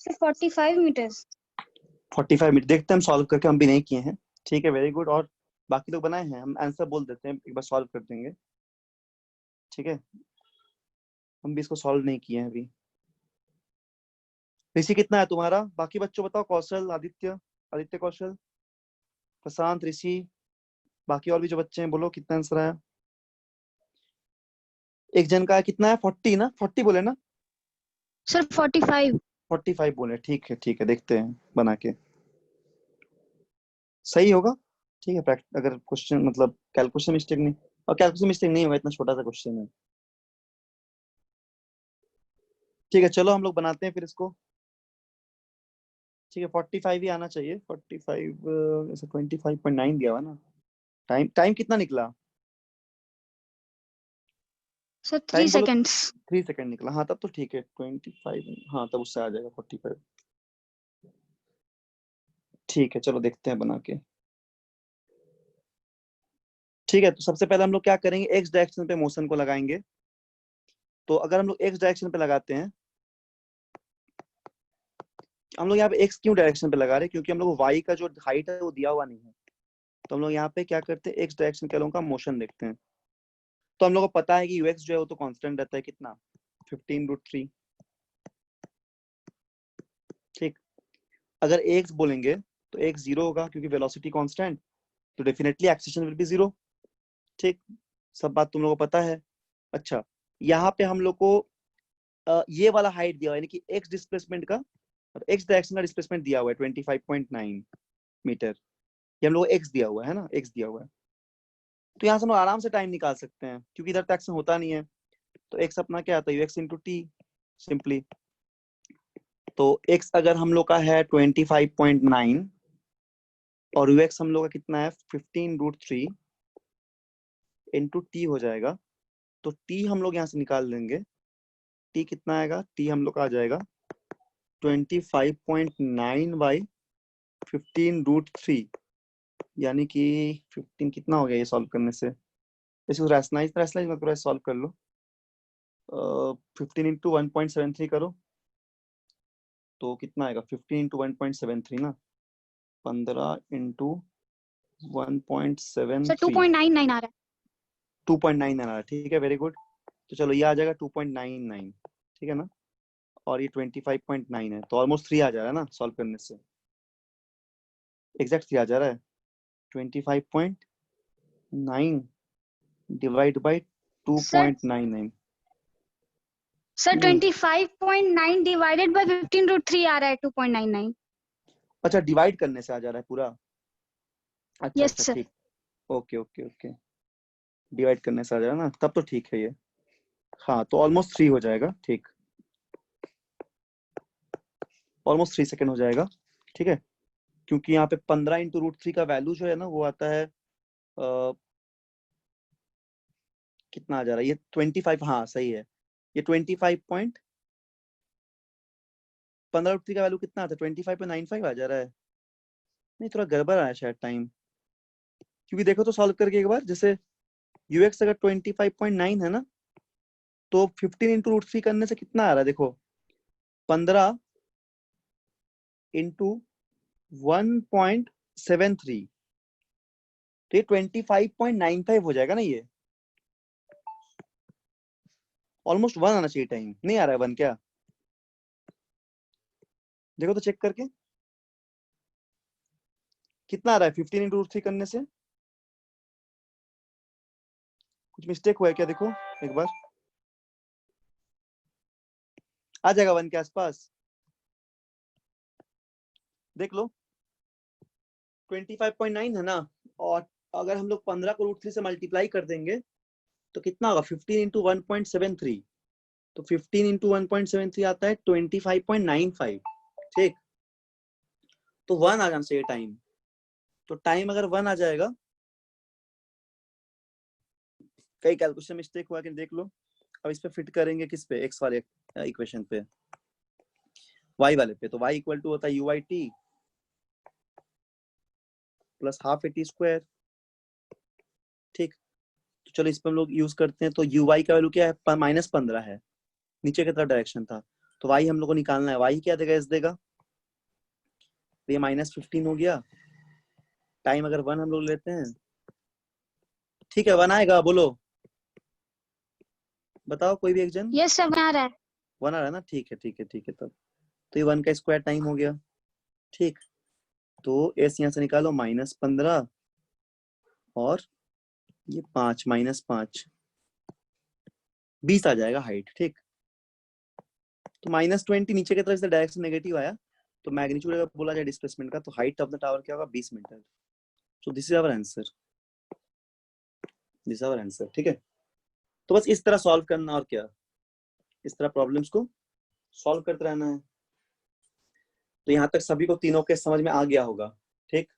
Sir 45 metres. 45 मिनट देखते हैं हम सॉल्व करके, हम भी नहीं किए हैं, ठीक है, वेरी गुड। और बाकी लोग बनाए हैं, हम आंसर बोल देते हैं, एक बार सॉल्व कर देंगे, ठीक है। हम भी इसको सॉल्व नहीं किए हैं अभी। ऋषि कितना है तुम्हारा? बाकी बच्चों बताओ, कौशल, आदित्य, आदित्य कौशल, प्रशांत, ऋषि, बाकी और भी जो बच्चे हैं, बोलो कितना आंसर आया। एक जन का है, कितना है? 40 ना, 40 बोले ना? सर 45। 45 बोले, ठीक है, देखते हैं बना के, सही होगा, ठीक है। अगर क्वेश्चन मतलब कैलकुलेशन मिस्टेक नहीं, और कैलकुलेशन मिस्टेक नहीं होगा, इतना छोटा सा क्वेश्चन है, ठीक है। चलो हम लोग बनाते हैं फिर इसको, ठीक है। 45 ही आना चाहिए, 45 ऐसा 25.9 दिया हुआ ना। टाइम टाइम कितना निकला? सर 3 टाइम बोलो। सेकेंड्स। 3 सेकंड निकला, हाँ तब तो ठीक है। 25, हाँ तब उससे आ जाएगा 45, ठीक है। चलो देखते हैं बना के, ठीक है। तो सबसे पहले हम लोग क्या करेंगे, एक्स डायरेक्शन पे मोशन को लगाएंगे। तो अगर हम लोग एक्स डायरेक्शन पे लगाते हैं, हम लोग यहाँ पे एक्स क्यों डायरेक्शन पे लगा रहे हैं, क्योंकि हम लोग वाई का जो हाइट है वो दिया हुआ नहीं है। तो हम लोग यहाँ पे क्या करते हैं, एक्स डायरेक्शन के लोगों का मोशन देखते हैं। तो हम लोग को पता है कि यूएक्स जो है वो तो कांस्टेंट रहता है, कितना, 15√3, ठीक। अगर एक्स बोलेंगे तो एक्स 0 होगा, क्योंकि वेलोसिटी कांस्टेंट, तो डेफिनेटली एक्सेलेरेशन विल बी 0, ठीक। सब बात तुम लोगों को पता है। अच्छा, यहाँ पे हम लोग को ये वाला हाइट दिया हुआ है, यानी कि एक्स डिस्प्लेसमेंट का, एक्स डायरेक्शन का डिस्प्लेसमेंट दिया हुआ है 25.9 मीटर। ये हम लोग को एक्स दिया हुआ है ना, एक्स दिया हुआ है। तो यहाँ से हम लोग आराम से टाइम निकाल सकते हैं क्योंकि इधर टैक्स होता नहीं है। तो x अपना क्या आता है, ux इंटू टी सिंपली। तो x अगर हम लोग का है 25.9 और ux हम लोग का कितना है 15√3 इंटू टी हो जाएगा। तो t हम लोग यहाँ से निकाल देंगे, t कितना आएगा, t हम लोग का आ जाएगा 25.9 बाई 15√3, यानी कि 15 कितना हो गया ये सॉल्व करने से। इसको रैशनलाइज मत करो, सॉल्व कर लो। 15 इंटू 1.73 करो तो कितना आएगा, 15 इंटू 1.73 ना, 15 इंटू सर 1.73, 2.99 आ रहा है। 2.9 आ रहा है। ठीक है, वेरी गुड। तो चलो ये आ जाएगा 2.99, ठीक है ना, और ये 25.9 है, तो ऑलमोस्ट 3 आ जा रहा है ना सॉल्व करने से, एग्जैक्ट 3 आ जा रहा है। 25.9 divide by sir 2.99। Sir 25.9 divided by 15√3 आ रहा है 2.99। अच्छा, डिवाइड करने से आ जा रहा है पूरा। अच्छा यस अच्छा सर। ठीक, ओके ओके ओके, डिवाइड करने से आ जा रहा है ना, तब तो ठीक है ये। हाँ, तो ऑलमोस्ट 3 हो जाएगा, ठीक, ऑलमोस्ट 3 सेकेंड हो जाएगा, ठीक है। क्योंकि यहाँ पे 15 इंटू √3 का वैल्यू जो है ना वो आता है कितना आ जा रहा है, ये 25, हाँ सही है, ये 25 15√3 का वैल्यू कितना आता है, 25.95 आ जा रहा है। नहीं, थोड़ा गड़बड़ आया शायद टाइम, क्योंकि देखो तो सॉल्व करके एक बार, जैसे यूएक्स अगर 25.9 है ना, तो 15 इंटू √3 करने से कितना आ रहा है, देखो 15 इंटू 1.73, तो ये 25.95 हो जाएगा ना, ये ऑलमोस्ट 1 आना चाहिए टाइम, नहीं आ रहा है 1 क्या, देखो तो चेक करके कितना आ रहा है 15 इंटू √3 करने से, कुछ मिस्टेक हुआ है क्या, देखो एक बार, आ जाएगा 1 के आसपास, देख लो 25.9 है ना, और अगर हम लोग 15 को √3 से मल्टीप्लाई कर देंगे तो कितना होगा 15 इंटू 1.73, तो 15 इंटू 1.73 आता है 25.95, ठीक। तो 1 आ जाना चाहिए टाइम, तो टाइम अगर 1 आ जाएगा, कई कैलकुलेशन मिस्टेक हुआ कि देख लो। अब इस पे फिट करेंगे किस पे, एक्स वाले इक्वेशन पे, वाई वाले पे, तो वाई इक्वल टू होता है you I T plus half a t square, ठीक। तो चलो इस पे हम लोग यूज करते हैं, तो यू वाई का वैल्यू क्या है, -15 है, नीचे की तरफ डायरेक्शन था, तो वाई हम लोग को निकालना है, वाई क्या देगा, एस देगा, तो ये -15 हो गया, टाइम अगर 1 हम लोग लेते हैं, ठीक है 1 आएगा, बोलो बताओ कोई भी एक जन, यस सर बना रहा है। 1 आ रहा है ना, ठीक है ठीक है ठीक है, तब तो ये 1 का स्क्वायर टाइम हो गया, ठीक। तो एस यहाँ से निकालो -15 और ये 5 -5, 20 आ जाएगा हाइट, ठीक। तो -20 नीचे की तरफ से डायरेक्शन नेगेटिव आया, तो मैग्नीट्यूड अगर बोला जाए डिस्प्लेसमेंट का, तो हाइट ऑफ द टावर क्या होगा 20 metre. So this is our answer, this is our answer, ठीक है। तो बस इस तरह सॉल्व करना, और क्या, इस तरह प्रॉब्लम्स को सॉल्व करते रहना है। तो यहाँ तक सभी को तीनों के समझ में आ गया होगा, ठीक।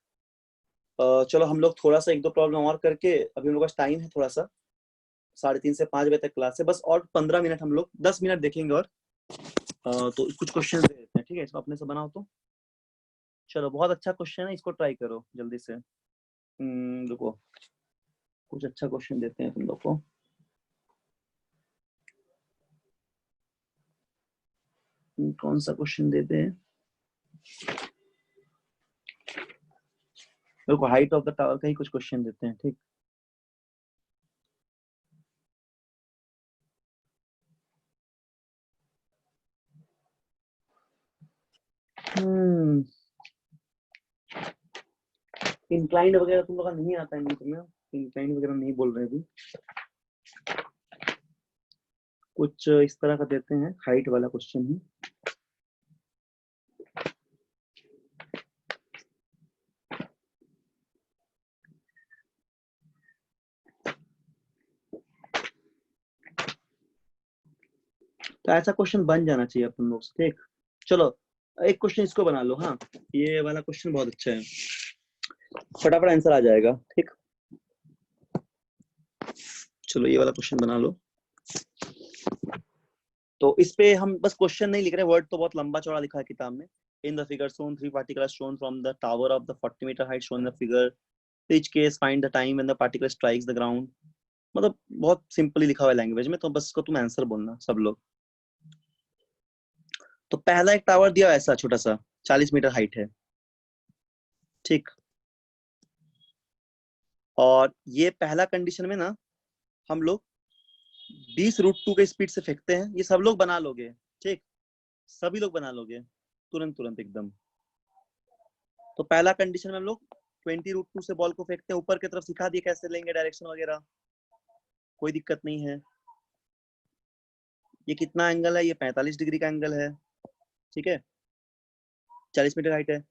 चलो हम लोग थोड़ा सा 1-2 प्रॉब्लम और करके, अभी हम लोग का टाइम है थोड़ा सा, 3:30 से 5 बजे तक क्लास है, बस और 15 मिनट हम लोग 10 मिनट देखेंगे, और तो कुछ क्वेश्चन दे देते हैं, ठीक है, इसको अपने से बनाओ तो। चलो बहुत अच्छा क्वेश्चन है, इसको ट्राई करो जल्दी से। रुको, कुछ अच्छा क्वेश्चन देते हैं तुम लोग को। कौन सा क्वेश्चन देते हैं, देखो हाइट ऑफ द टावर का ही कुछ क्वेश्चन देते हैं, ठीक। इंक्लाइंड वगैरह तुम लोग का नहीं आता है, इंक्लाइंड वगैरह नहीं बोल रहे अभी, कुछ इस तरह का देते हैं, हाइट वाला क्वेश्चन है। ऐसा क्वेश्चन बन जाना चाहिए अपन लोग से। ठीक, चलो एक क्वेश्चन इसको बना लो। हाँ, ये वाला क्वेश्चन बहुत अच्छा है, फटाफट आंसर आ जाएगा। ठीक, चलो ये वाला क्वेश्चन बना लो। तो इस पे हम बस क्वेश्चन नहीं लिख रहे, वर्ड तो बहुत लंबा चौड़ा लिखा है किताब में। In the figure shown 3 particles shown from the tower of the 40-meter height shown in the figure. Each case find the time when the particle strikes the ground. मतलब बहुत सिंपली लिखा हुआ है लैंग्वेज में, तो बस इसको तुम आंसर बोलना सब लोग। तो पहला एक टावर दिया ऐसा छोटा सा, 40 मीटर हाइट है। ठीक, और ये पहला कंडीशन में ना हम लोग 20√2 के स्पीड से फेंकते हैं। ये सब लोग बना लोगे, ठीक, सभी लोग बना लोगे तुरंत तुरंत एकदम। तो पहला कंडीशन में हम लोग 20√2 से बॉल को फेंकते हैं ऊपर की तरफ, सिखा दिए कैसे लेंगे डायरेक्शन वगैरह, कोई दिक्कत नहीं है। ये कितना एंगल है, ये 45 डिग्री का एंगल है। ठीक है, 40 मीटर हाइट है।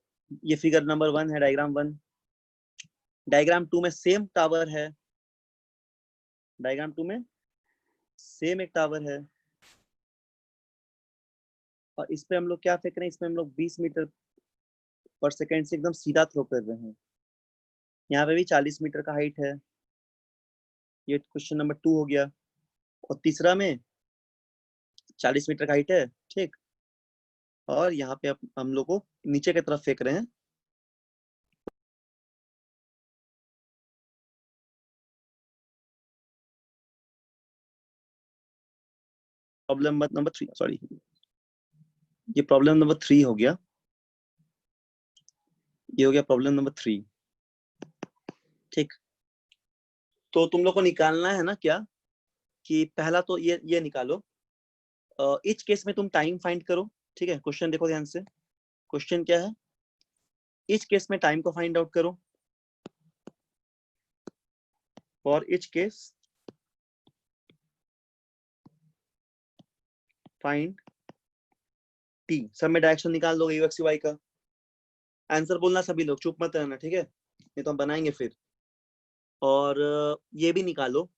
ये फिगर नंबर 1 है, डायग्राम 1। डायग्राम 2 में सेम टावर है, डायग्राम 2 में सेम एक टावर है, और इस पे हम लोग क्या फेंक रहे हैं, इसमें हम लोग 20 मीटर पर सेकेंड से एकदम सीधा थ्रो कर रहे हैं। यहाँ पे भी 40 मीटर का हाइट है। ये क्वेश्चन नंबर 2 हो गया। और तीसरा में 40 मीटर का हाइट है, ठीक, और यहाँ पे हम लोग को नीचे की तरफ फेंक रहे हैं। प्रॉब्लम नंबर 3, सॉरी, ये प्रॉब्लम नंबर 3 हो गया। ये हो गया प्रॉब्लम नंबर 3। ठीक, तो तुम लोग को निकालना है ना क्या, कि पहला तो ये निकालो। इच केस में तुम टाइम फाइंड करो। ठीक है, क्वेश्चन देखो ध्यान से। क्वेश्चन क्या है, इच केस में टाइम को फाइंड आउट करो। For each case find T. सब में डायरेक्शन निकाल दोगे यू एक्स वाई का। आंसर बोलना सभी लोग, चुप मत रहना, ठीक है, नहीं तो हम बनाएंगे फिर। और ये भी निकालो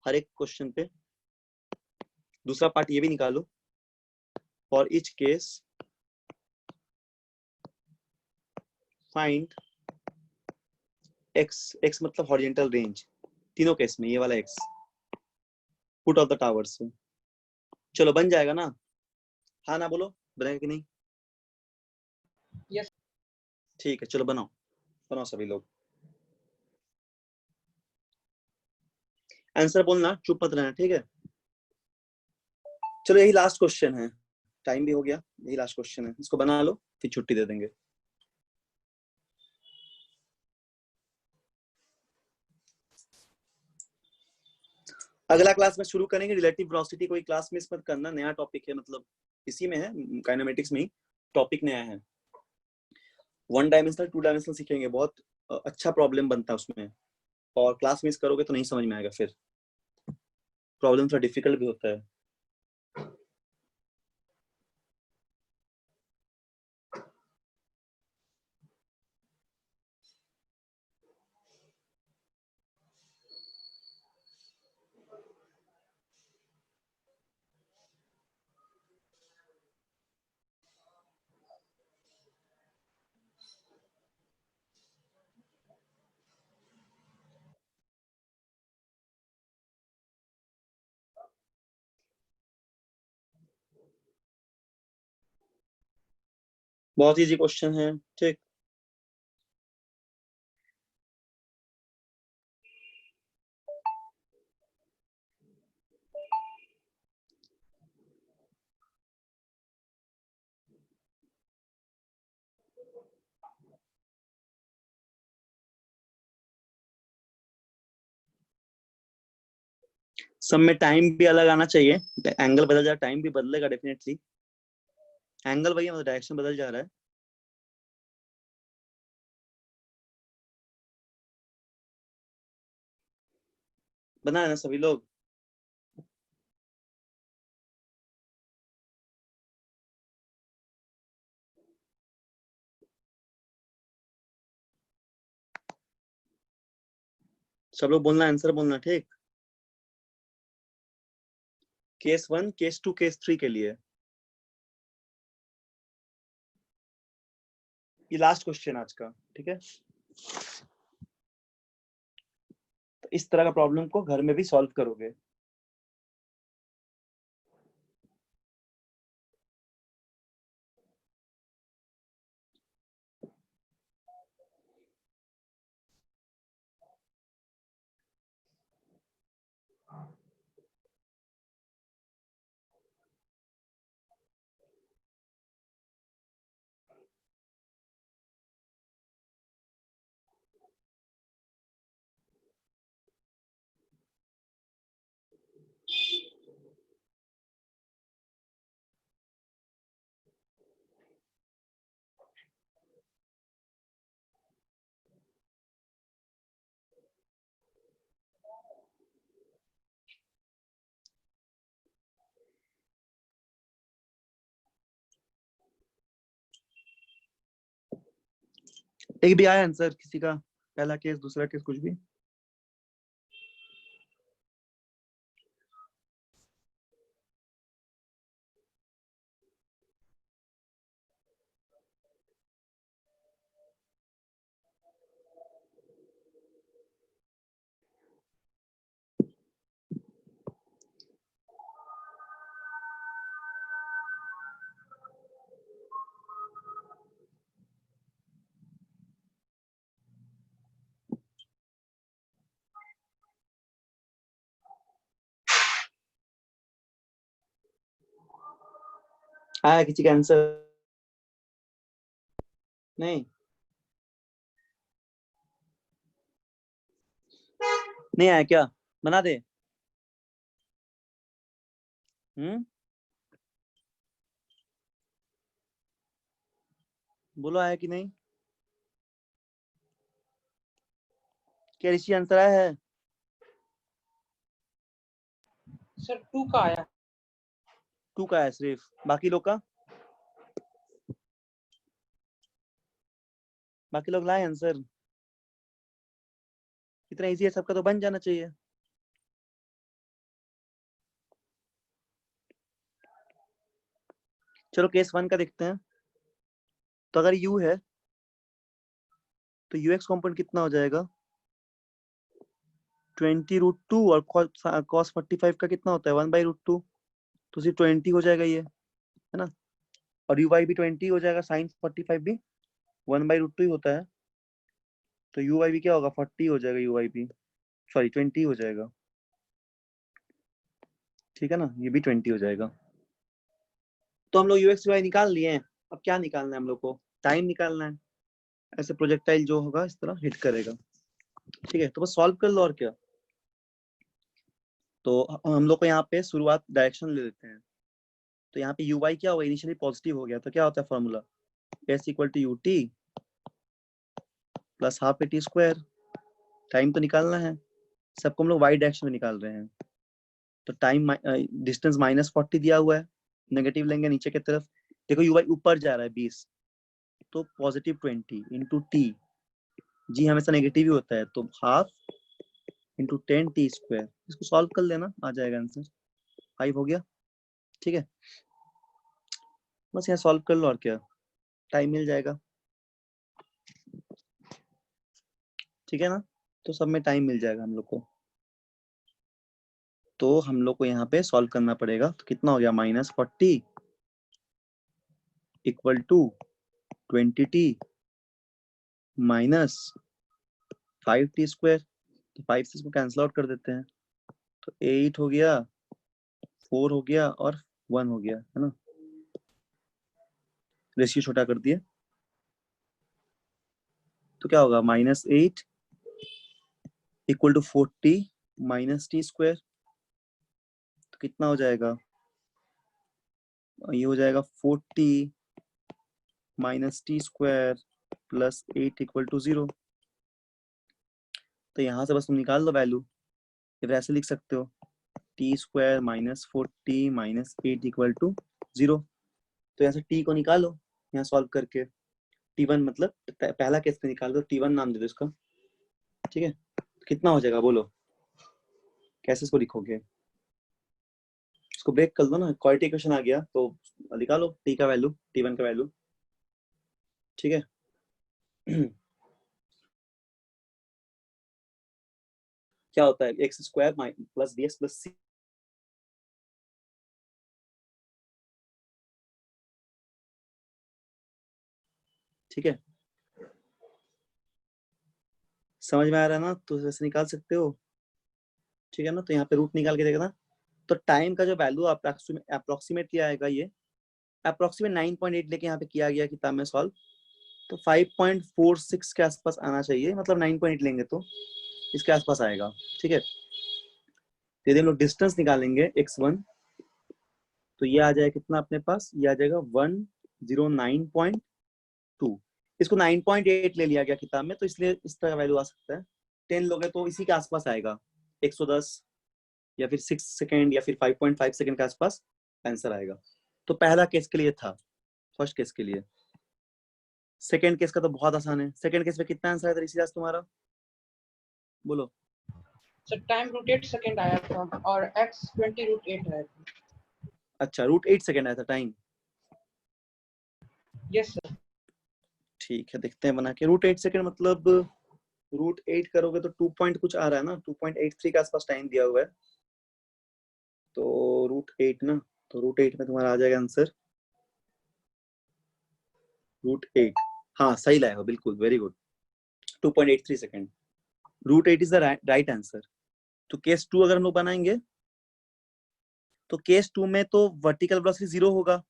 हर एक क्वेश्चन पे, दूसरा पार्ट ये भी निकालो। For each case find x, x मतलब हॉरिजॉन्टल रेंज, तीनों केस में ये वाला x, foot of the tower से। चलो बन जाएगा ना, हाँ ना बोलो, बनेगा कि नहीं? Yes. ठीक है, चलो बनाओ, बनाओ सभी लोग। आंसर बोलना, चुप मत रहना, ठीक है। चलो यही लास्ट क्वेश्चन है, टाइम भी हो गया, यही लास्ट क्वेश्चन है, इसको बना लो फिर छुट्टी दे देंगे। अगला क्लास में शुरू करेंगे रिलेटिव वेलोसिटी। कोई क्लास मिस मत करना, नया टॉपिक है, मतलब इसी में है, काइनेमेटिक्स में ही टॉपिक नया है। 1 डायमेंशनल 2 डायमेंशनल सीखेंगे, बहुत अच्छा प्रॉब्लम बनता है उसमें, और क्लास मिस करोगे तो नहीं समझ में आएगा, फिर प्रॉब्लम थोड़ा डिफिकल्ट भी होता है। बहुत इजी क्वेश्चन है, ठीक। सब में टाइम भी अलग आना चाहिए, एंगल बदल जाए टाइम भी बदलेगा डेफिनेटली। एंगल वही मतलब डायरेक्शन बदल जा रहा है। बना है ना सभी लोग? सब लोग बोलना, आंसर बोलना, ठीक। केस 1, केस 2, केस 3 के लिए। ये लास्ट क्वेश्चन आज का, ठीक है। तो इस तरह का प्रॉब्लम को घर में भी सॉल्व करोगे। एक भी आया आंसर किसी का? पहला केस, दूसरा केस, कुछ भी? आया किसी का आंसर? नहीं, नहीं आया क्या? बना दे। बोलो आया कि नहीं? क्या ऋषि आंसर आया है? सर 2 का आया। 2 का है सिर्फ, बाकी लोग का? बाकी लोग लाए आंसर? इतना इजी है, सबका तो बन जाना चाहिए। चलो केस 1 का देखते हैं। तो अगर u है तो ux कॉम्पोनेंट कितना हो जाएगा? 20√2 और cos 45 का कितना होता है? 1/√2। तो सिर्फ 20 हो जाएगा ये, है ना। और uy भी 20 हो जाएगा, sin 45 भी 1/√2 ही होता है। तो uy भी क्या होगा? 40 हो जाएगा uy भी, सॉरी 20 हो जाएगा, ठीक है ना। ये भी 20 हो जाएगा। तो हम लोग ux y निकाल लिए हैं। अब क्या निकालना है हम लोग को? टाइम निकालना है। ऐसे प्रोजेक्टाइल जो होगा इस तरह हिट करेगा, ठीक है। तो बस सॉल्व कर लो, और क्या। तो हम लोग को यहाँ पे शुरुआत डायरेक्शन ले लेते हैं। तो यहाँ पे यू वाई क्या होगा? इनिशियली पॉजिटिव हो गया, तो क्या होता है formula? S equal to u t plus half a t square. Time तो निकालना है, सबको हम लोग वाई डायरेक्शन में निकाल रहे हैं। तो टाइम डिस्टेंस -40 दिया हुआ है, नेगेटिव लेंगे नीचे की तरफ। देखो यू वाई ऊपर जा रहा है 20, तो पॉजिटिव 20 इंटू टी। जी हमेशा नेगेटिव ही होता है, तो हाफ इंटू 10 टी स्क्वायर। इसको सॉल्व कर लेना, आ जाएगा आंसर। 5 हो गया, ठीक है। बस यहाँ सॉल्व कर लो, और क्या। टाइम मिल जाएगा, ठीक है ना। तो सब में टाइम मिल जाएगा हम लोग को। तो हम लोग को यहाँ पे सॉल्व करना पड़ेगा। तो कितना हो गया? -40 equal to 20t minus 5t square. तो 5 से इसको कैंसिल आउट कर देते हैं। तो 8 हो गया, 4 हो गया और 1 हो गया, है ना। रेशियो छोटा कर दिए। तो क्या होगा? -8 equal to 40 minus t square. तो कितना हो जाएगा? ये हो जाएगा 40 minus t square plus 8 equal to 0। तो यहाँ से बस तुम निकाल दो वैल्यू, फिर ऐसे लिख सकते हो t square minus 40 minus 8 equal to 0। तो यहाँ से टी को निकालो यहाँ सॉल्व करके। t1 मतलब पहला केस में निकाल दो, t1 नाम दे दो इसका, ठीक है। कितना हो जाएगा बोलो, कैसे इसको लिखोगे? इसको ब्रेक कर दो ना, क्वालिटी इक्वेशन आ गया तो निकालो टी का वैल्यू, टी1 का वैल्यू, ठीक है। क्या होता है, x square plus b x plus c, ठीक है, समझ में आ रहा है ना, तो वैसे निकाल सकते हो, ठीक है ना। तो यहाँ पे रूट निकाल के देखना, तो टाइम का जो वैल्यू अप्रोक्सीमेटली आएगा, ये अप्रोक्सीमेट 9.8 लेके यहाँ पे किया गया किताब में सॉल्व, तो 5.46 के आसपास आना चाहिए, मतलब 9.8 लेंगे तो इसके आसपास आएगा, ठीक है। तो यदि हम लोग डिस्टेंस निकालेंगे x1, तो ये आ जाएगा कितना अपने पास, ये आ जाएगा 109.2। इसको 9.8 ले लिया गया किताब में, तो इसलिए इस तरह का वैल्यू आ सकता है। 10 लोगे तो इसी के आसपास आएगा, 110 या फिर 6 सेकेंड या फिर 5.5 सेकेंड के आसपास आंसर आएगा। तो पहला केस के लिए था, फर्स्ट केस के लिए। सेकेंड केस का तो बहुत आसान है। सेकेंड केस में कितना आंसर आया था ऋषिराज तुम्हारा, बोलो। सर टाइम √8 सेकंड आया था और x 20 √8 आया था। अच्छा, √8 सेकेंड आया था टाइम, यस सर। ठीक है, देखते हैं बना के। √8 सेकेंड मतलब √8 करोगे तो 2 पॉइंट कुछ आ रहा है ना, 2.83 के आसपास टाइम दिया हुआ है। तो √8 ना, तो √8 में तुम्हारा आ जाएगा आंसर √8। हाँ सही लाया हो, बिल्कुल, very good, 2.83 second. √8 is the right answer. तो केस 2 अगर हम लोग बनाएंगे, तो केस 2 में तो वर्टिकल वेलोसिटी 0 होगा,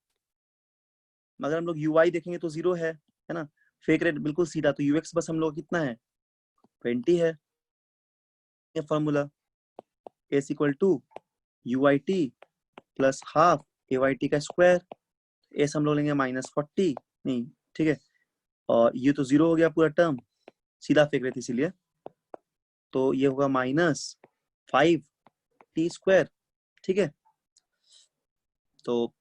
मगर हम लोग ui देखेंगे तो 0 है ना। फेक रेट बिल्कुल सीधा, तो ux बस हम लोग कितना है, 20 है। ये formula s equal to uit plus half ayt का स्क्वायर, s हम लोग लेंगे -40, नहीं ठीक है, और ये तो 0 हो गया पूरा टर्म, सीधा फेंक रहे थे इसीलिए, तो ये होगा -5t², ठीक है। तो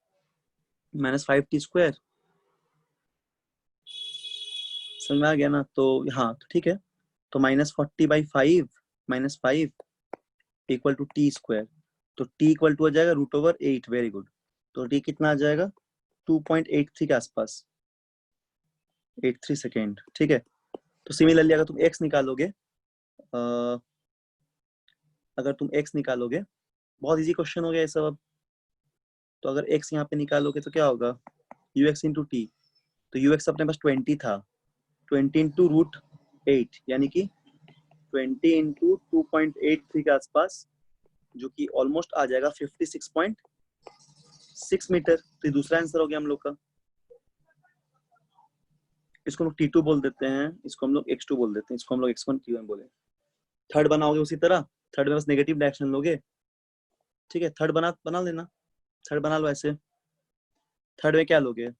-5t², समझ में आ गया ना। तो हाँ तो ठीक है, तो -40/5 -5 इक्वल टू t², तो t इक्वल टू आ जाएगा √8, वेरी गुड। तो t कितना आ जाएगा, 2.83 के आसपास, 83 सेकेंड, ठीक है। तो सिमिलरली अगर तुम x निकालोगे, अगर तुम x निकालोगे, बहुत इजी क्वेश्चन हो गया ये सब अब। तो अगर x यहाँ पे निकालोगे तो क्या होगा, ux इंटू टी, तो ux अपने पास 20 था, 20 इंटू √8 यानी कि 20 इंटू 2.83 के आसपास, जो कि ऑलमोस्ट आ जाएगा 56.6 मीटर। तो ये दूसरा आंसर हो गया हम लोग का। इसको हम लोग T2 बोल देते हैं, इसको हम लोग X2 बोल देते हैं, इसको हम लोग X1 T1 बोले। थर्ड बनाओगे उसी तरह, थर्ड में बस नेगेटिव डायरेक्शन लोगे, ठीक है। थर्ड बना लेना, थर्ड बना लो ऐसे। थर्ड में क्या लोगे,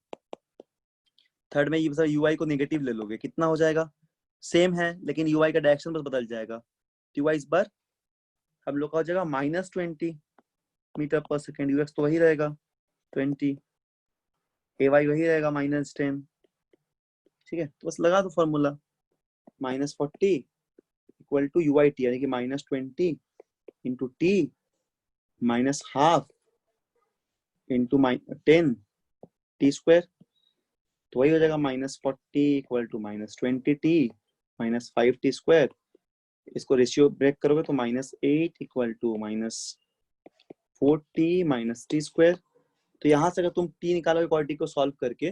थर्ड में ये यूआई को नेगेटिव ले लोगे, कितना हो जाएगा, सेम है लेकिन यूआई का डायरेक्शन बस बदल जाएगा। यूआई इस बार हम लोग का हो जाएगा -20 मीटर पर सेकेंड, यूएक्स तो वही रहेगा 20, एवाई वही रहेगा -10, ठीक है। तो बस लगा दो formula, -40 equal to u i t, यानी कि -20 into t minus half into 10 t², तो वही हो जाएगा -40 इक्वल टू -20t -5t²। इसको रेशियो ब्रेक करोगे तो -8 इक्वल टू -4t -t²। तो यहाँ से अगर तुम t निकालोगे क्वालिटी को सॉल्व करके,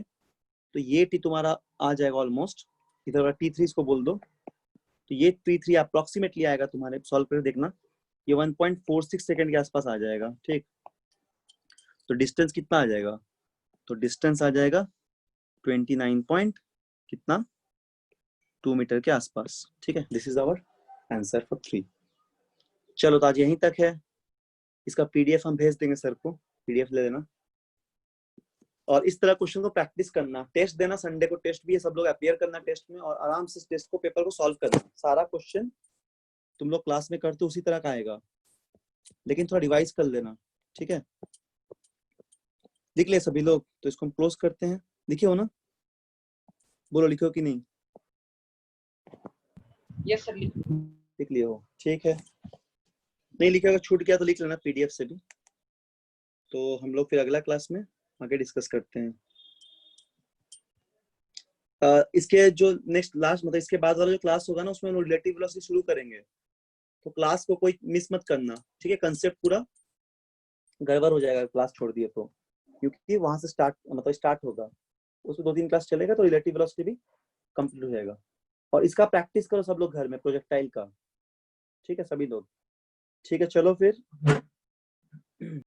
तो ये t तुम्हारा आ जाएगा ऑलमोस्ट, इधर t3 इसको बोल दो, तो ये t3 अप्रोक्सीमेटली आएगा तुम्हारे, सॉल्व करके देखना, ये 1.46 सेकंड के आसपास आ जाएगा, ठीक। तो डिस्टेंस कितना आ जाएगा, तो डिस्टेंस आ जाएगा 29 पॉइंट कितना 2 मीटर के आसपास, ठीक है। This is our answer for 3। चलो तो आज यहीं तक है, इसका पीडीएफ हम भेज देंगे सर को, पीडीएफ ले लेना, और इस तरह क्वेश्चन को प्रैक्टिस करना, टेस्ट देना, संडे को टेस्ट भी है, सब लोग अपियर करना टेस्ट में, और आराम से टेस्ट को पेपर को सॉल्व करना। सारा क्वेश्चन तुम लोग क्लास में करते उसी तरह का आएगा, लेकिन थोड़ा रिवाइज कर लेना, ठीक है। लिख ले सभी लोग, तो इसको हम क्लोज करते हैं। लिखे हो ना, बोलो लिखे हो कि नहीं, यस सर। लिख लिए हो, ठीक है। नहीं लिखे, अगर छूट गया तो लिख लेना पीडीएफ से भी। तो हम लोग फिर अगला क्लास में आगे डिस्कस करते हैं। इसके जो नेक्स्ट लास्ट मतलब इसके बाद वाला जो क्लास होगा ना उसमें हम रिलेटिव वेलोसिटी शुरू करेंगे, तो क्लास को कोई मिस मत करना, ठीक है? कंसेप्ट पूरा गड़बड़ हो जाएगा क्लास छोड़ दिए तो, क्योंकि वहां से स्टार्ट होगा, उसमें 2-3 क्लास चलेगा तो रिलेटिव वेलोसिटी भी कंप्लीट हो जाएगा। और इसका प्रैक्टिस करो सब लोग घर में, प्रोजेक्टाइल का, ठीक है सभी लोग? ठीक है, चलो फिर